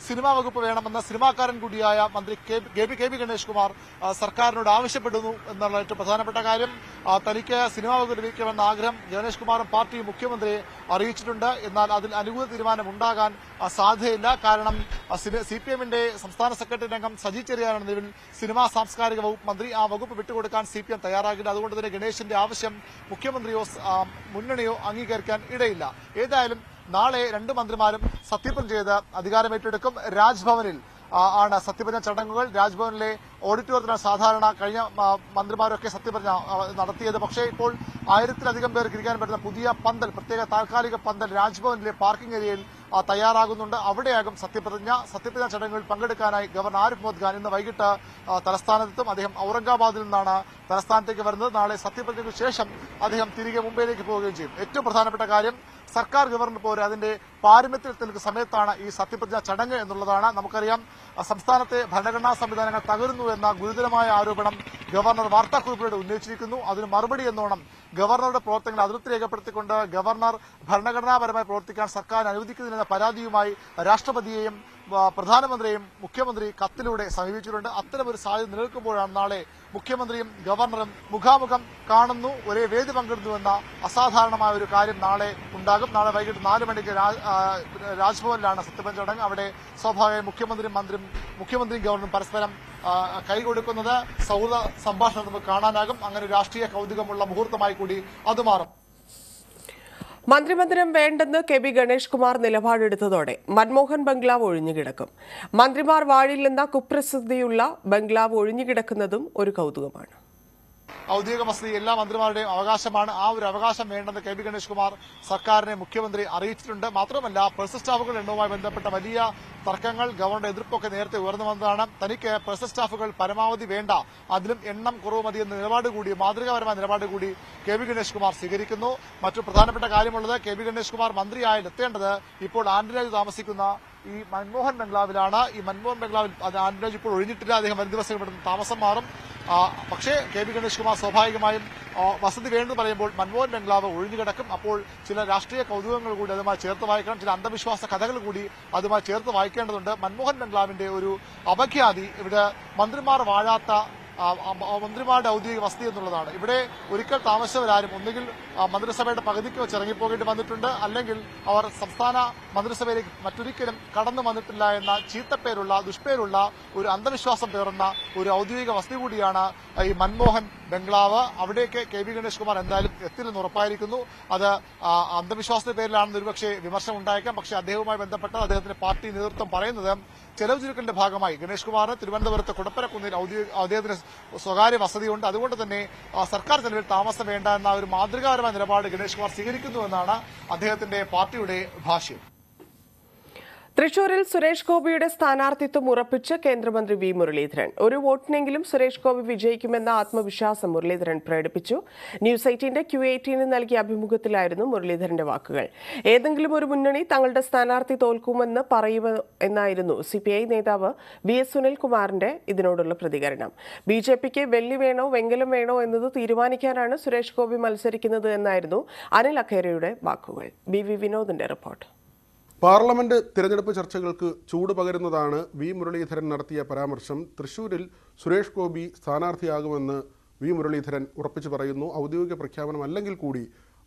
[SPEAKER 18] സിനിമാ വകുപ്പ് വേണമെന്ന് സിനിമാക്കാരൻ കൂടിയായ മന്ത്രി കെ പി ഗണേഷ് കുമാർ സർക്കാരിനോട് ആവശ്യപ്പെടുന്നു എന്നുള്ള ഏറ്റവും പ്രധാനപ്പെട്ട കാര്യം. തനിക്ക് സിനിമാ വകുപ്പ് ലഭിക്കണമെന്ന ആഗ്രഹം ഗണേഷ് കുമാറും പാർട്ടിയും മുഖ്യമന്ത്രിയെ അറിയിച്ചിട്ടുണ്ട്. എന്നാൽ അതിൽ അനുകൂല തീരുമാനം ഉണ്ടാകാൻ സാധ്യതയില്ല. കാരണം CPM-ന്റെ സംസ്ഥാന സെക്രട്ടറി അംഗം സജി ചെറിയാനാണ് നിലവിൽ സിനിമാ സാംസ്കാരിക വകുപ്പ് മന്ത്രി. ആ വകുപ്പ് വിട്ടുകൊടുക്കാൻ CPM തയ്യാറാകില്ല. അതുകൊണ്ട് തന്നെ ഗണേഷിന്റെ ആവശ്യം മുഖ്യമന്ത്രിയോ മുന്നണിയോ അംഗീകരിക്കാൻ ഇടയില്ല. ഏതായാലും നാളെ 2 മന്ത്രിമാരും സത്യപ്രതിജ്ഞ ചെയ്ത് അധികാരമേറ്റെടുക്കും. രാജ്ഭവനിൽ ആണ് സത്യപ്രതിജ്ഞ ചടങ്ങുകൾ. രാജ്ഭവനിലെ ഓഡിറ്റോറിയത്തിലാണ് സാധാരണ കഴിഞ്ഞ മന്ത്രിമാരൊക്കെ സത്യപ്രതിജ്ഞ നടത്തിയത്. പക്ഷേ ഇപ്പോൾ 1000-ലധികം പേർക്ക് ഇരിക്കാൻ പറ്റുന്ന പുതിയ പന്തൽ, പ്രത്യേക താൽക്കാലിക പന്തൽ രാജ്ഭവനിലെ പാർക്കിംഗ് ഏരിയയിൽ തയ്യാറാകുന്നുണ്ട്. അവിടെയാകും സത്യപ്രതിജ്ഞ ചടങ്ങുകളിൽ പങ്കെടുക്കാനായി ഗവർണർ ആരിഫ് മുഹമ്മദ് ഖാൻ ഇന്ന് വൈകിട്ട് തലസ്ഥാനത്തെത്തും. അദ്ദേഹം ഔറംഗാബാദിൽ നിന്നാണ് തലസ്ഥാനത്തേക്ക് വരുന്നത്. നാളെ സത്യപ്രതിജ്ഞയ്ക്ക് ശേഷം അദ്ദേഹം തിരികെ മുംബൈയിലേക്ക് പോവുകയും ചെയ്യും. ഏറ്റവും പ്രധാനപ്പെട്ട കാര്യം, സർക്കാർ ഗവർണർ പോരെ അതിന്റെ പാരമ്യത്തിൽ നിൽക്കുന്ന സമയത്താണ് ഈ സത്യപ്രതിജ്ഞ ചടങ്ങ് എന്നുള്ളതാണ്. നമുക്കറിയാം, സംസ്ഥാനത്തെ ഭരണഘടനാ സംവിധാനങ്ങൾ തകരുന്നു എന്ന ഗുരുതരമായ ആരോപണം ഗവർണർ വാർത്താക്കുറിപ്പിലൂടെ ഉന്നയിച്ചിരിക്കുന്നു. അതിന് മറുപടി എന്നോണം ഗവർണറുടെ പ്രവർത്തനങ്ങൾ അതിർത്തി രേഖപ്പെടുത്തിക്കൊണ്ട് ഗവർണർ ഭരണഘടനാപരമായി പ്രവർത്തിക്കാൻ സർക്കാർ അനുവദിക്കുന്നില്ലെന്ന പരാതിയുമായി രാഷ്ട്രപതിയെയും പ്രധാനമന്ത്രിയെയും മുഖ്യമന്ത്രി കത്തിലൂടെ സമീപിച്ചിട്ടുണ്ട്. അത്തരമൊരു സാധ്യത നിലനിൽക്കുമ്പോഴാണ് നാളെ മുഖ്യമന്ത്രിയും ഗവർണറും മുഖാമുഖം കാണുന്നു, ഒരേ വേദി പങ്കിടുന്നുവെന്ന അസാധാരണമായ ഒരു കാര്യം നാളെ ഉണ്ടാകും. നാളെ വൈകിട്ട് 4 മണിക്ക് രാജ്ഭവനിലാണ് സത്യപ്രതിജ്ഞ ചടങ്ങ്. അവിടെ സ്വാഭാവികമായി മുഖ്യമന്ത്രിയും ഗവർണറും പരസ്പരം കൈകൊടുക്കുന്നത് സൗഹൃദ സംഭാഷണം നമുക്ക് കാണാനാകും. അങ്ങനെ രാഷ്ട്രീയ കൗതുകമുള്ള മുഹൂർത്തമായി കൂടി അത് മാറും.
[SPEAKER 1] മന്ത്രിമന്ദിരം വേണ്ടെന്ന് കെ പി ഗണേഷ് കുമാർ നിലപാടെടുത്തതോടെ മൻമോഹൻ ബംഗ്ലാവ് ഒഴിഞ്ഞുകിടക്കും. മന്ത്രിമാർ വാഴില്ലെന്ന കുപ്രസിദ്ധിയുള്ള ബംഗ്ലാവ് ഒഴിഞ്ഞുകിടക്കുന്നതും ഒരു കൗതുകമാണ്.
[SPEAKER 18] ഔദ്യോഗിക വസതി എല്ലാ മന്ത്രിമാരുടെയും അവകാശമാണ്. ആ ഒരു അവകാശം വേണ്ടെന്ന് കെ പി ഗണേഷ് കുമാർ സർക്കാരിനെ മുഖ്യമന്ത്രി അറിയിച്ചിട്ടുണ്ട്. മാത്രമല്ല, പ്രസ് സ്റ്റാഫുകളുടെ എണ്ണവുമായി ബന്ധപ്പെട്ട വലിയ തർക്കങ്ങൾ, ഗവർണറുടെ എതിർപ്പൊക്കെ നേരത്തെ ഉയർന്നു വന്നതാണ്. തനിക്ക് പ്രസ് സ്റ്റാഫുകൾ പരമാവധി വേണ്ട, അതിലും എണ്ണം കുറവ് മതി എന്ന നിലപാട് കൂടി, മാതൃകാപരമായ നിലപാട് കൂടി കെ പി ഗണേഷ് കുമാർ സ്വീകരിക്കുന്നു. മറ്റു പ്രധാനപ്പെട്ട കാര്യമുള്ളത്, കെ പി ഗണേഷ് കുമാർ മന്ത്രിയായാൽ എത്തേണ്ടത് ഇപ്പോൾ ആന്റണി രാജു താമസിക്കുന്ന ഈ മൻമോഹൻ ബംഗ്ലാവിലാണ്. ഈ മൻമോഹൻ ബംഗ്ലാവിൽ ആന്റണി രാജു ഇപ്പോൾ ഒഴിഞ്ഞിട്ടില്ല. അദ്ദേഹം വരും ദിവസം ഇവിടുന്ന് താമസം മാറും. പക്ഷേ കെ പി ഗണേഷ് കുമാർ സ്വാഭാവികമായും വസതി വേണ്ടെന്ന് പറയുമ്പോൾ മൻമോഹൻ ബംഗ്ലാവ് ഒഴിഞ്ഞുകിടക്കും. അപ്പോൾ ചില രാഷ്ട്രീയ കൗതുകങ്ങൾ കൂടി അതുമായി ചേർത്ത് വായിക്കണം, ചില അന്ധവിശ്വാസ കഥകൾ കൂടി അതുമായി ചേർത്ത് വായിക്കേണ്ടതുണ്ട്. മൻമോഹൻ ബംഗ്ലാവിന്റെ ഒരു അപഖ്യാതി ഇവിടെ മന്ത്രിമാർ വാഴാത്ത മന്ത്രിമാരുടെ ഔദ്യോഗിക വസതി എന്നുള്ളതാണ്. ഇവിടെ ഒരിക്കൽ താമസിച്ചവരാരും ഒന്നുകിൽ മന്ത്രിസഭയുടെ പകുതിക്ക് വെച്ച് ഇറങ്ങിപ്പോകേണ്ടി വന്നിട്ടുണ്ട്, അല്ലെങ്കിൽ അവർ സംസ്ഥാന മന്ത്രിസഭയിലേക്ക് മറ്റൊരിക്കലും കടന്നു വന്നിട്ടില്ല എന്ന ചീത്തപ്പേരുള്ള, ദുഷ്പേരുള്ള ഒരു അന്ധവിശ്വാസം പേറുന്ന ഒരു ഔദ്യോഗിക വസതി കൂടിയാണ് ഈ മൻമോഹൻ ബംഗ്ലാവ്. അവിടേക്ക് കെ പി ഗണേഷ് കുമാർ എന്തായാലും എത്തില്ലെന്ന് ഉറപ്പായിരിക്കുന്നു. അത് അന്ധവിശ്വാസത്തിന്റെ പേരിലാണെന്ന് ഒരുപക്ഷെ വിമർശനം ഉണ്ടായേക്കാം. പക്ഷേ അദ്ദേഹവുമായി ബന്ധപ്പെട്ട അദ്ദേഹത്തിന്റെ പാർട്ടി നേതൃത്വം പറയുന്നത് ചെലവ് ചുരുക്കലിന്റെ ഭാഗമായി ഗണേഷ് കുമാറിന് തിരുവനന്തപുരത്ത് കുടപ്പനക്കുന്നിൽ അദ്ദേഹത്തിന് സ്വകാര്യ വസതിയുണ്ട്. അതുകൊണ്ട് തന്നെ സർക്കാർ ചെലവിൽ താമസം വേണ്ട എന്ന ഒരു മാതൃകാപരമായ നിലപാട് ഗണേഷ് കുമാർ സ്വീകരിക്കുന്നുവെന്നാണ് അദ്ദേഹത്തിന്റെ പാർട്ടിയുടെ ഭാഷ്യം.
[SPEAKER 1] തൃശൂരിൽ സുരേഷ് ഗോപിയുടെ സ്ഥാനാർത്ഥിത്വം ഉറപ്പിച്ച് കേന്ദ്രമന്ത്രി വി മുരളീധരൻ. ഒരു വോട്ടിനെങ്കിലും സുരേഷ് ഗോപി വിജയിക്കുമെന്ന ആത്മവിശ്വാസം മുരളീധരൻ പ്രകടിപ്പിച്ചു. ന്യൂസ് 18 Q18 നൽകിയ അഭിമുഖത്തിലായിരുന്നു മുരളീധരന്റെ വാക്കുകൾ. ഏതെങ്കിലും ഒരു മുന്നണി തങ്ങളുടെ സ്ഥാനാർത്ഥി തോൽക്കുമെന്ന് പറയുമെന്നായിരുന്നു CPI നേതാവ് VS സുനിൽകുമാറിന്റെ ഇതിനോടുള്ള പ്രതികരണം. BJPക്ക് വെള്ളി വേണോ വെങ്കലം വേണോ എന്നത് തീരുമാനിക്കാനാണ് സുരേഷ് ഗോപി മത്സരിക്കുന്നത് എന്നായിരുന്നു അനിൽ അഖേരയുടെ വാക്കുകൾ. BV വിനോദിന്റെ റിപ്പോർട്ട്.
[SPEAKER 20] പാർലമെന്റ് തിരഞ്ഞെടുപ്പ് ചർച്ചകൾക്ക് ചൂട് പകരുന്നതാണ് വി മുരളീധരൻ നടത്തിയ പരാമർശം. തൃശൂരിൽ സുരേഷ് ഗോപി സ്ഥാനാർത്ഥിയാകുമെന്ന് വി മുരളീധരൻ ഉറപ്പിച്ചു പറയുന്നു. ഔദ്യോഗിക പ്രഖ്യാപനമല്ലെങ്കിൽ കൂടി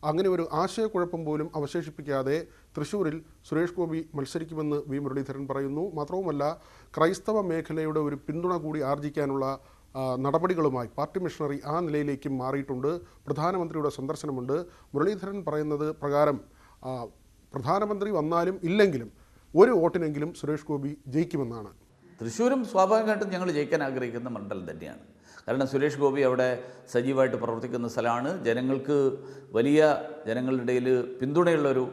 [SPEAKER 20] അങ്ങനെ ഒരു ആശയക്കുഴപ്പം പോലും അവശേഷിപ്പിക്കാതെ തൃശൂരിൽ സുരേഷ് ഗോപി മത്സരിക്കുമെന്ന് വി മുരളീധരൻ പറയുന്നു. മാത്രവുമല്ല, ക്രൈസ്തവ മേഖലയുടെ ഒരു പിന്തുണ കൂടി ആർജിക്കാനുള്ള നടപടികളുമായി പാർട്ടി മിഷണറി ആ നിലയിലേക്കും മാറിയിട്ടുണ്ട്. പ്രധാനമന്ത്രിയുടെ സന്ദർശനമുണ്ട്. മുരളീധരൻ പറയുന്നത് പ്രകാരം പ്രധാനമന്ത്രി വന്നാലും ഇല്ലെങ്കിലും ഒരു വോട്ടിനെങ്കിലും സുരേഷ് ഗോപി ജയിക്കുമെന്നാണ്.
[SPEAKER 21] തൃശ്ശൂരും സ്വാഭാവികമായിട്ടും ഞങ്ങൾ ജയിക്കാൻ ആഗ്രഹിക്കുന്ന മണ്ഡലം തന്നെയാണ്. കാരണം സുരേഷ് ഗോപി അവിടെ സജീവമായിട്ട് പ്രവർത്തിക്കുന്ന സ്ഥലമാണ്. ജനങ്ങളുടെ ഇടയിൽ പിന്തുണയുള്ളൊരു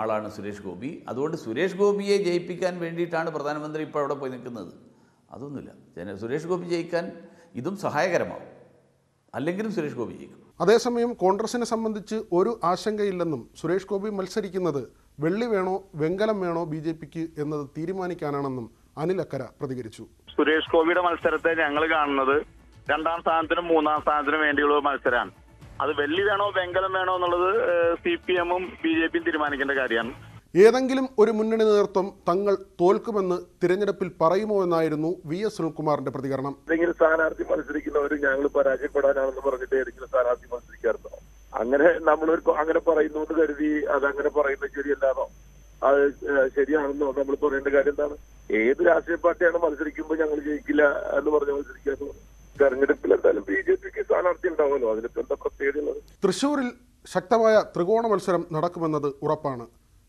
[SPEAKER 21] ആളാണ് സുരേഷ് ഗോപി. അതുകൊണ്ട് സുരേഷ് ഗോപിയെ ജയിപ്പിക്കാൻ വേണ്ടിയിട്ടാണ് പ്രധാനമന്ത്രി ഇപ്പോൾ അവിടെ പോയി നിൽക്കുന്നത്. അതൊന്നുമില്ല. സുരേഷ് ഗോപി ജയിക്കാൻ ഇതും സഹായകരമാവും. അല്ലെങ്കിലും സുരേഷ് ഗോപി ജയിക്കും.
[SPEAKER 20] അതേസമയം കോൺഗ്രസിനെ സംബന്ധിച്ച് ഒരു ആശങ്കയില്ലെന്നും സുരേഷ് ഗോപി മത്സരിക്കുന്നത് വെള്ളി വേണോ വെങ്കലം വേണോ BJPക്ക് എന്നത് തീരുമാനിക്കാനാണെന്നും അനിൽ അക്കര പ്രതികരിച്ചു.
[SPEAKER 22] സുരേഷ് ഗോപിയുടെ മത്സരത്തെ ഞങ്ങൾ കാണുന്നത് രണ്ടാം സ്ഥാനത്തിനും മൂന്നാം സ്ഥാനത്തിനും വേണ്ടിയുള്ള മത്സരമാണ്. അത് വെള്ളി വേണോ വെങ്കലം വേണോ എന്നുള്ളത് CPM-ഉം BJPയും തീരുമാനിക്കേണ്ട കാര്യമാണ്.
[SPEAKER 20] ഏതെങ്കിലും ഒരു മുന്നണി നേതൃത്വം തങ്ങൾ തോൽക്കുമെന്ന് തിരഞ്ഞെടുപ്പിൽ പറയുമോ എന്നായിരുന്നു VS സുനിൽകുമാറിന്റെ പ്രതികരണം.
[SPEAKER 4] ഏതെങ്കിലും സ്ഥാനാർത്ഥി മത്സരിക്കുന്നവർ ഞങ്ങൾ പരാജയപ്പെടാനാണെന്ന് പറഞ്ഞിട്ട് ഏതെങ്കിലും സ്ഥാനാർത്ഥി മത്സരിക്കാറുണ്ടോ? അങ്ങനെ അങ്ങനെ പറയുന്നു എന്ന് കരുതി അതങ്ങനെ പറയുന്നത് ശരിയല്ലാന്നോ, അത് ശരിയാണെന്നോ നമ്മൾ പറയേണ്ട കാര്യം എന്താണ്? ഏത് രാഷ്ട്രീയ പാർട്ടിയാണ് മത്സരിക്കുമ്പോൾ ഞങ്ങൾ ജയിക്കില്ല എന്ന് പറഞ്ഞ് മത്സരിക്കാത്തത്? തെരഞ്ഞെടുപ്പിൽ എന്തായാലും BJPക്ക് സ്ഥാനാർത്ഥി ഉണ്ടാവുമല്ലോ, അതിനിപ്പോ എന്താ പ്രത്യേകത ഉള്ളത്?
[SPEAKER 20] തൃശൂരിൽ ശക്തമായ ത്രികോണ മത്സരം നടക്കുമെന്നത് ഉറപ്പാണ്.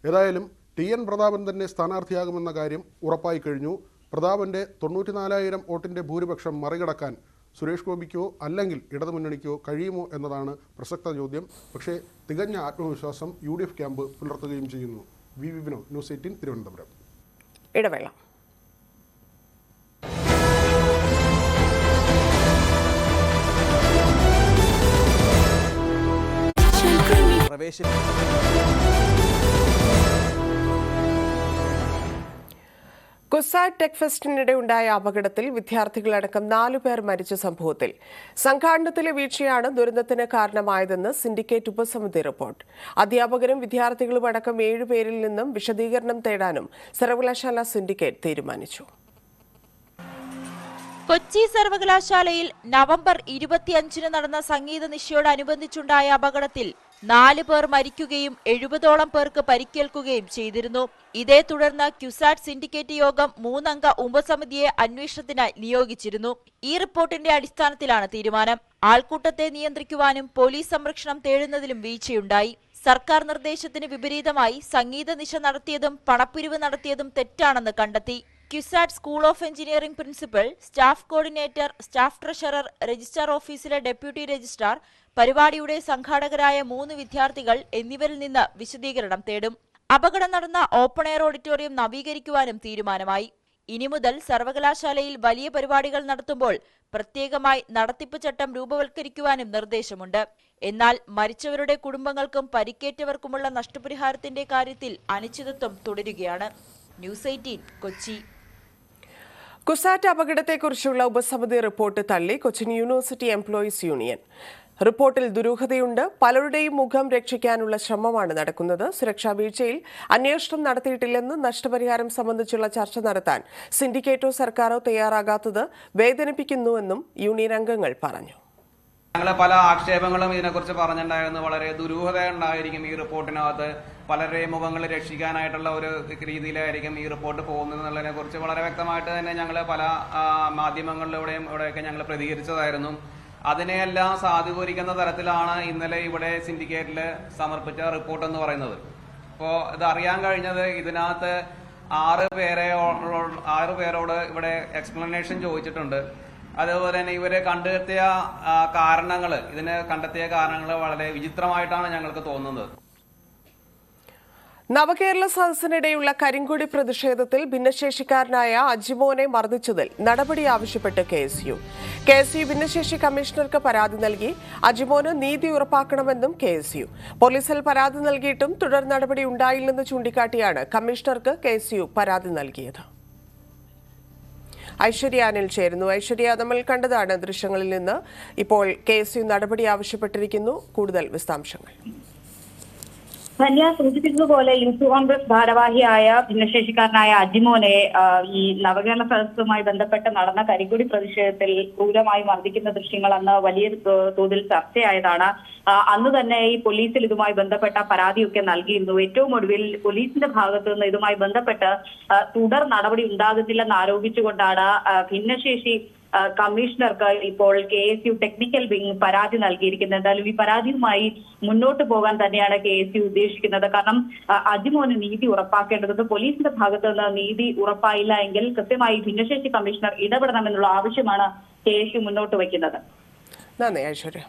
[SPEAKER 20] ഏതായാലും TN പ്രതാപൻ തന്നെ സ്ഥാനാർത്ഥിയാകുമെന്ന കാര്യം ഉറപ്പായി കഴിഞ്ഞു. പ്രതാപന്റെ 94,000 വോട്ടിന്റെ ഭൂരിപക്ഷം മറികടക്കാൻ സുരേഷ് ഗോപിക്കോ അല്ലെങ്കിൽ ഇടതുമുന്നണിക്കോ കഴിയുമോ എന്നതാണ് പ്രസക്ത ചോദ്യം. പക്ഷേ തികഞ്ഞ ആത്മവിശ്വാസം UDF ക്യാമ്പ് പുലർത്തുകയും ചെയ്യുന്നു. VV Vinod, news 18 Thiruvananthapuram.
[SPEAKER 1] ഇടവേള. കുസാറ്റ് ടെക് ഫെസ്റ്റിനിടെ ഉണ്ടായ അപകടത്തിൽ വിദ്യാർത്ഥികളടക്കം 4 പേർ മരിച്ച സംഭവത്തിൽ സംഘാടനത്തിലെ വീഴ്ചയാണ് ദുരന്തത്തിന് കാരണമായതെന്ന് സിൻഡിക്കേറ്റ് ഉപസമിതി റിപ്പോർട്ട്. അധ്യാപകരും വിദ്യാർത്ഥികളും അടക്കം 7 പേരിൽ നിന്നും വിശദീകരണം തേടാനും സർവകലാശാല സിൻഡിക്കേറ്റ് തീരുമാനിച്ചു.
[SPEAKER 23] കൊച്ചി സർവകലാശാലയിൽ നവംബർ 25 നടന്ന സംഗീത നിശയോടനുബന്ധിച്ചുണ്ടായ അപകടത്തിൽ 4 പേർ മരിക്കുകയും 70ഓളം പേർക്ക് പരിക്കേൽക്കുകയും ചെയ്തിരുന്നു. ഇതേ തുടർന്ന് ക്യുസാറ്റ് സിൻഡിക്കേറ്റ് യോഗം 3 അംഗ ഉപസമിതിയെ അന്വേഷണത്തിനായി നിയോഗിച്ചിരുന്നു. ഈ റിപ്പോർട്ടിന്റെ അടിസ്ഥാനത്തിലാണ് തീരുമാനം. ആൾക്കൂട്ടത്തെ നിയന്ത്രിക്കുവാനും പോലീസ് സംരക്ഷണം തേടുന്നതിലും വീഴ്ചയുണ്ടായി. സർക്കാർ നിർദ്ദേശത്തിന് വിപരീതമായി സംഗീത നിശ നടത്തിയതും പണപ്പിരിവ് നടത്തിയതും തെറ്റാണെന്ന് കണ്ടെത്തി. CUSAT school of engineering principal, staff coordinator, staff treasurer, registrar ഓഫീസിലെ ഡെപ്യൂട്ടി രജിസ്ട്രാർ, പരിപാടിയുടെ സംഘാടകരായ 3 വിദ്യാർത്ഥികൾ എന്നിവരിൽ നിന്ന് വിശദീകരണം തേടും. അപകടം നടന്ന ഓപ്പൺ എയർ ഓഡിറ്റോറിയം നവീകരിക്കുവാനും തീരുമാനമായി. ഇനി മുതൽ സർവകലാശാലയിൽ വലിയ പരിപാടികൾ നടത്തുമ്പോൾ പ്രത്യേകമായി നടത്തിപ്പ് ചട്ടം രൂപവൽക്കരിക്കുവാനും നിർദ്ദേശമുണ്ട്. എന്നാൽ മരിച്ചവരുടെ കുടുംബങ്ങൾക്കും പരിക്കേറ്റവർക്കുമുള്ള നഷ്ടപരിഹാരത്തിന്റെ കാര്യത്തിൽ അനിശ്ചിതത്വം തുടരുകയാണ്. ന്യൂസ് 18 കൊച്ചി.
[SPEAKER 1] കുസാറ്റ് അപകടത്തെക്കുറിച്ചുള്ള ഉപസമിതി റിപ്പോർട്ട് തള്ളി കൊച്ചിൻ യൂണിവേഴ്സിറ്റി എംപ്ലോയീസ് യൂണിയൻ. റിപ്പോർട്ടിൽ ദുരൂഹതയുണ്ട്. പലരുടെയും മുഖം രക്ഷിക്കാനുള്ള ശ്രമമാണ് നടക്കുന്നത്. സുരക്ഷാ വീഴ്ചയിൽ അന്വേഷണം നടത്തിയിട്ടില്ലെന്ന് നഷ്ടപരിഹാരം സംബന്ധിച്ചുള്ള ചർച്ച നടത്താൻ സിൻഡിക്കേറ്റോ സർക്കാരോ തയ്യാറാകാത്തത് വേദനിപ്പിക്കുന്നുവെന്നും യൂണിയൻ അംഗങ്ങൾ പറഞ്ഞു.
[SPEAKER 8] ഞങ്ങൾ പല ആക്ഷേപങ്ങളും ഇതിനെക്കുറിച്ച് പറഞ്ഞിട്ടുണ്ടായിരുന്നു. വളരെ ദുരൂഹത ഉണ്ടായിരിക്കും ഈ റിപ്പോർട്ടിനകത്ത്. പലരുടെയും മുഖങ്ങൾ രക്ഷിക്കാനായിട്ടുള്ള ഒരു രീതിയിലായിരിക്കും ഈ റിപ്പോർട്ട് പോകുന്നത് എന്നുള്ളതിനെ കുറിച്ച് വളരെ വ്യക്തമായിട്ട് തന്നെ ഞങ്ങൾ പല ഇവിടെയൊക്കെ ഞങ്ങൾ പ്രതികരിച്ചതായിരുന്നു. അതിനെയെല്ലാം സാധൂകരിക്കുന്ന തരത്തിലാണ് ഇന്നലെ ഇവിടെ സിൻഡിക്കേറ്റിൽ സമർപ്പിച്ച റിപ്പോർട്ട് എന്ന് പറയുന്നത്. അപ്പോൾ ഇത് അറിയാൻ കഴിഞ്ഞത് ഇതിനകത്ത് 6 പേരോട് ഇവിടെ എക്സ്പ്ലനേഷൻ ചോദിച്ചിട്ടുണ്ട്. അതുപോലെ തന്നെ ഇതിന് കണ്ടെത്തിയ കാരണങ്ങൾ വളരെ വിചിത്രമായിട്ടാണ് ഞങ്ങൾക്ക് തോന്നുന്നത്.
[SPEAKER 1] നവകേരള സദസ്സിനിടെയുള്ള കരിങ്കൊടി പ്രതിഷേധത്തിൽ ഭിന്നശേഷിക്കാരനായ അജിമോനെ മർദ്ദിച്ചതിൽ നടപടി ആവശ്യപ്പെട്ട് KSU ഭിന്നശേഷി കമ്മീഷണർക്ക് പരാതി നൽകി. അജിമോന് നീതി ഉറപ്പാക്കണമെന്നും KSU. പോലീസിൽ പരാതി നൽകിയിട്ടും തുടർ നടപടി ഉണ്ടായില്ലെന്ന് ചൂണ്ടിക്കാട്ടിയാണ് കമ്മീഷണർക്ക് KSU പരാതി നൽകിയത്. ഐശ്വര്യ അനിൽ ചേരുന്നു. ഐശ്വര്യ, നമ്മൾ കണ്ടതാണ് ദൃശ്യങ്ങളിൽ നിന്ന്. ഇപ്പോൾ KSU നടപടി ആവശ്യപ്പെട്ടിരിക്കുന്നു. കൂടുതൽ വിശദാംശങ്ങൾ.
[SPEAKER 5] ധന്യ സൂചിപ്പിച്ചതുപോലെ യൂത്ത് കോൺഗ്രസ് ഭാരവാഹിയായ ഭിന്നശേഷിക്കാരനായ അജിമോനെ ഈ നവകേരള സദസ്സുമായി ബന്ധപ്പെട്ട് നടന്ന കരിങ്കൊടി പ്രതിഷേധത്തിൽ ക്രൂരമായി മർദ്ദിക്കുന്ന ദൃശ്യങ്ങൾ അന്ന് വലിയ തോതിൽ ചർച്ചയായതാണ്. അന്ന് തന്നെ ഈ പോലീസിൽ ഇതുമായി ബന്ധപ്പെട്ട പരാതിയൊക്കെ നൽകിയിരുന്നു. ഏറ്റവും ഒടുവിൽ പോലീസിന്റെ ഭാഗത്തു നിന്ന് ഇതുമായി ബന്ധപ്പെട്ട് തുടർ നടപടി ഉണ്ടാകുന്നില്ലെന്ന് ആരോപിച്ചുകൊണ്ടാണ് ഭിന്നശേഷി കമ്മീഷണർക്ക് ഇപ്പോൾ KSU ടെക്നിക്കൽ വിംഗ് പരാതി നൽകിയിരിക്കുന്നത്. എന്തായാലും ഈ പരാതിയുമായി മുന്നോട്ട് പോകാൻ തന്നെയാണ് KSU ഉദ്ദേശിക്കുന്നത്. കാരണം അജിമോന് നീതി ഉറപ്പാക്കേണ്ടത് പോലീസിന്റെ ഭാഗത്തു നിന്ന് നീതി ഉറപ്പായില്ല എങ്കിൽ കൃത്യമായി ഭിന്നശേഷി കമ്മീഷണർ ഇടപെടണമെന്നുള്ള ആവശ്യമാണ് KSU മുന്നോട്ട് വയ്ക്കുന്നത്.
[SPEAKER 1] നന്ദി ഐശ്വര്യ.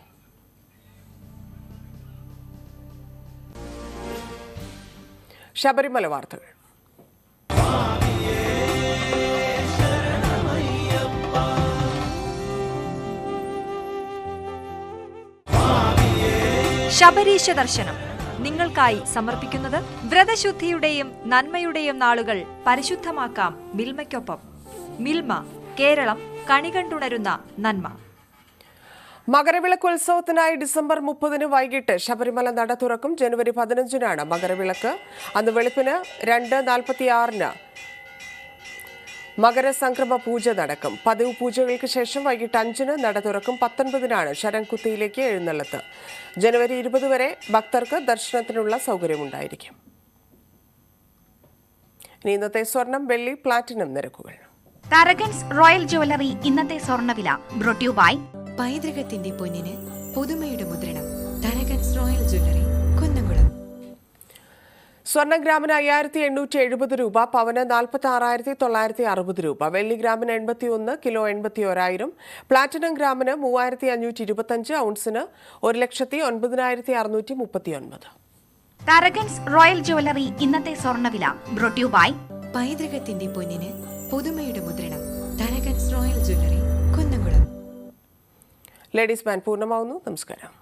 [SPEAKER 1] ശബരിമല വാർത്തകൾ.
[SPEAKER 6] ശബരീശ ദർശനം നിങ്ങൾക്കായി സമർപ്പിക്കുന്നത് വ്രതശുദ്ധിയുടെയും നന്മയുടെയും നാളുകൾ പരിശുദ്ധമാക്കാം മിൽമയ്ക്കൊപ്പം. മിൽമ, കേരളം കണികണ്ടുണരുന്ന നന്മ.
[SPEAKER 1] മകരവിളക്ക് ഉത്സവത്തിനായി ഡിസംബർ 30 വൈകിട്ട് ശബരിമല നട തുറക്കും. ജനുവരി 15 മകരവിളക്ക്. അന്ന് വെളുപ്പിന് 2:46 മകരസംക്രമ പൂജ നടക്കും. പതിവ് പൂജകൾക്ക് ശേഷം വൈകിട്ട് 5 നട തുറക്കും. 19 ശരംകുത്തിയിലേക്ക് എഴുന്നള്ളത്ത്. ജനുവരി 20 വരെ ഭക്തർക്ക് ദർശനത്തിനുള്ള സൗകര്യമുണ്ടായിരിക്കും. ഇനി ഇന്നത്തെ സ്വർണം, വെള്ളി, പ്ലാറ്റിനം നിരക്കുകൾ.
[SPEAKER 7] തരകൻസ് റോയൽ ജ്വല്ലറി ഇന്നത്തെ സ്വർണ്ണവില ബ്രോട്ട് യു ബൈ പൈതൃകത്തിന്റെ പൊന്നിന് പുതുമയുടെ മുദ്രണം. Tharakan's royal jewellery, Kunnamkulam.
[SPEAKER 1] സ്വർണം ഗ്രാമിന് 5870 രൂപ, പവന് 46,960 രൂപ, വെള്ളി ഗ്രാമിന് 81, കിലോ 81,000, പ്ലാറ്റിനം ഗ്രാമിന് 3,525, ഔൺസിന് 1,09,639.
[SPEAKER 7] തരകൻസ് റോയൽ ജ്വല്ലറി ഇന്നത്തെ സ്വർണ്ണവില ബ്രോട്ട് യു ബൈ പൈതൃകത്തിന്റെ പൊന്നിന് പുതുമയുടെ മുദ്രണം. Tharakan's royal jewellery, Kunnamkulam.
[SPEAKER 1] Ladies band പൂർണ്ണമാവുന്നു. നമസ്കാരം.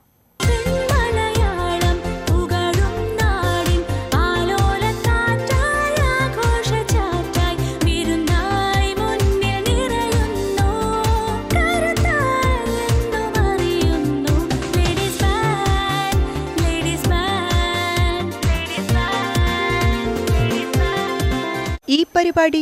[SPEAKER 6] ഈ പരിപാടി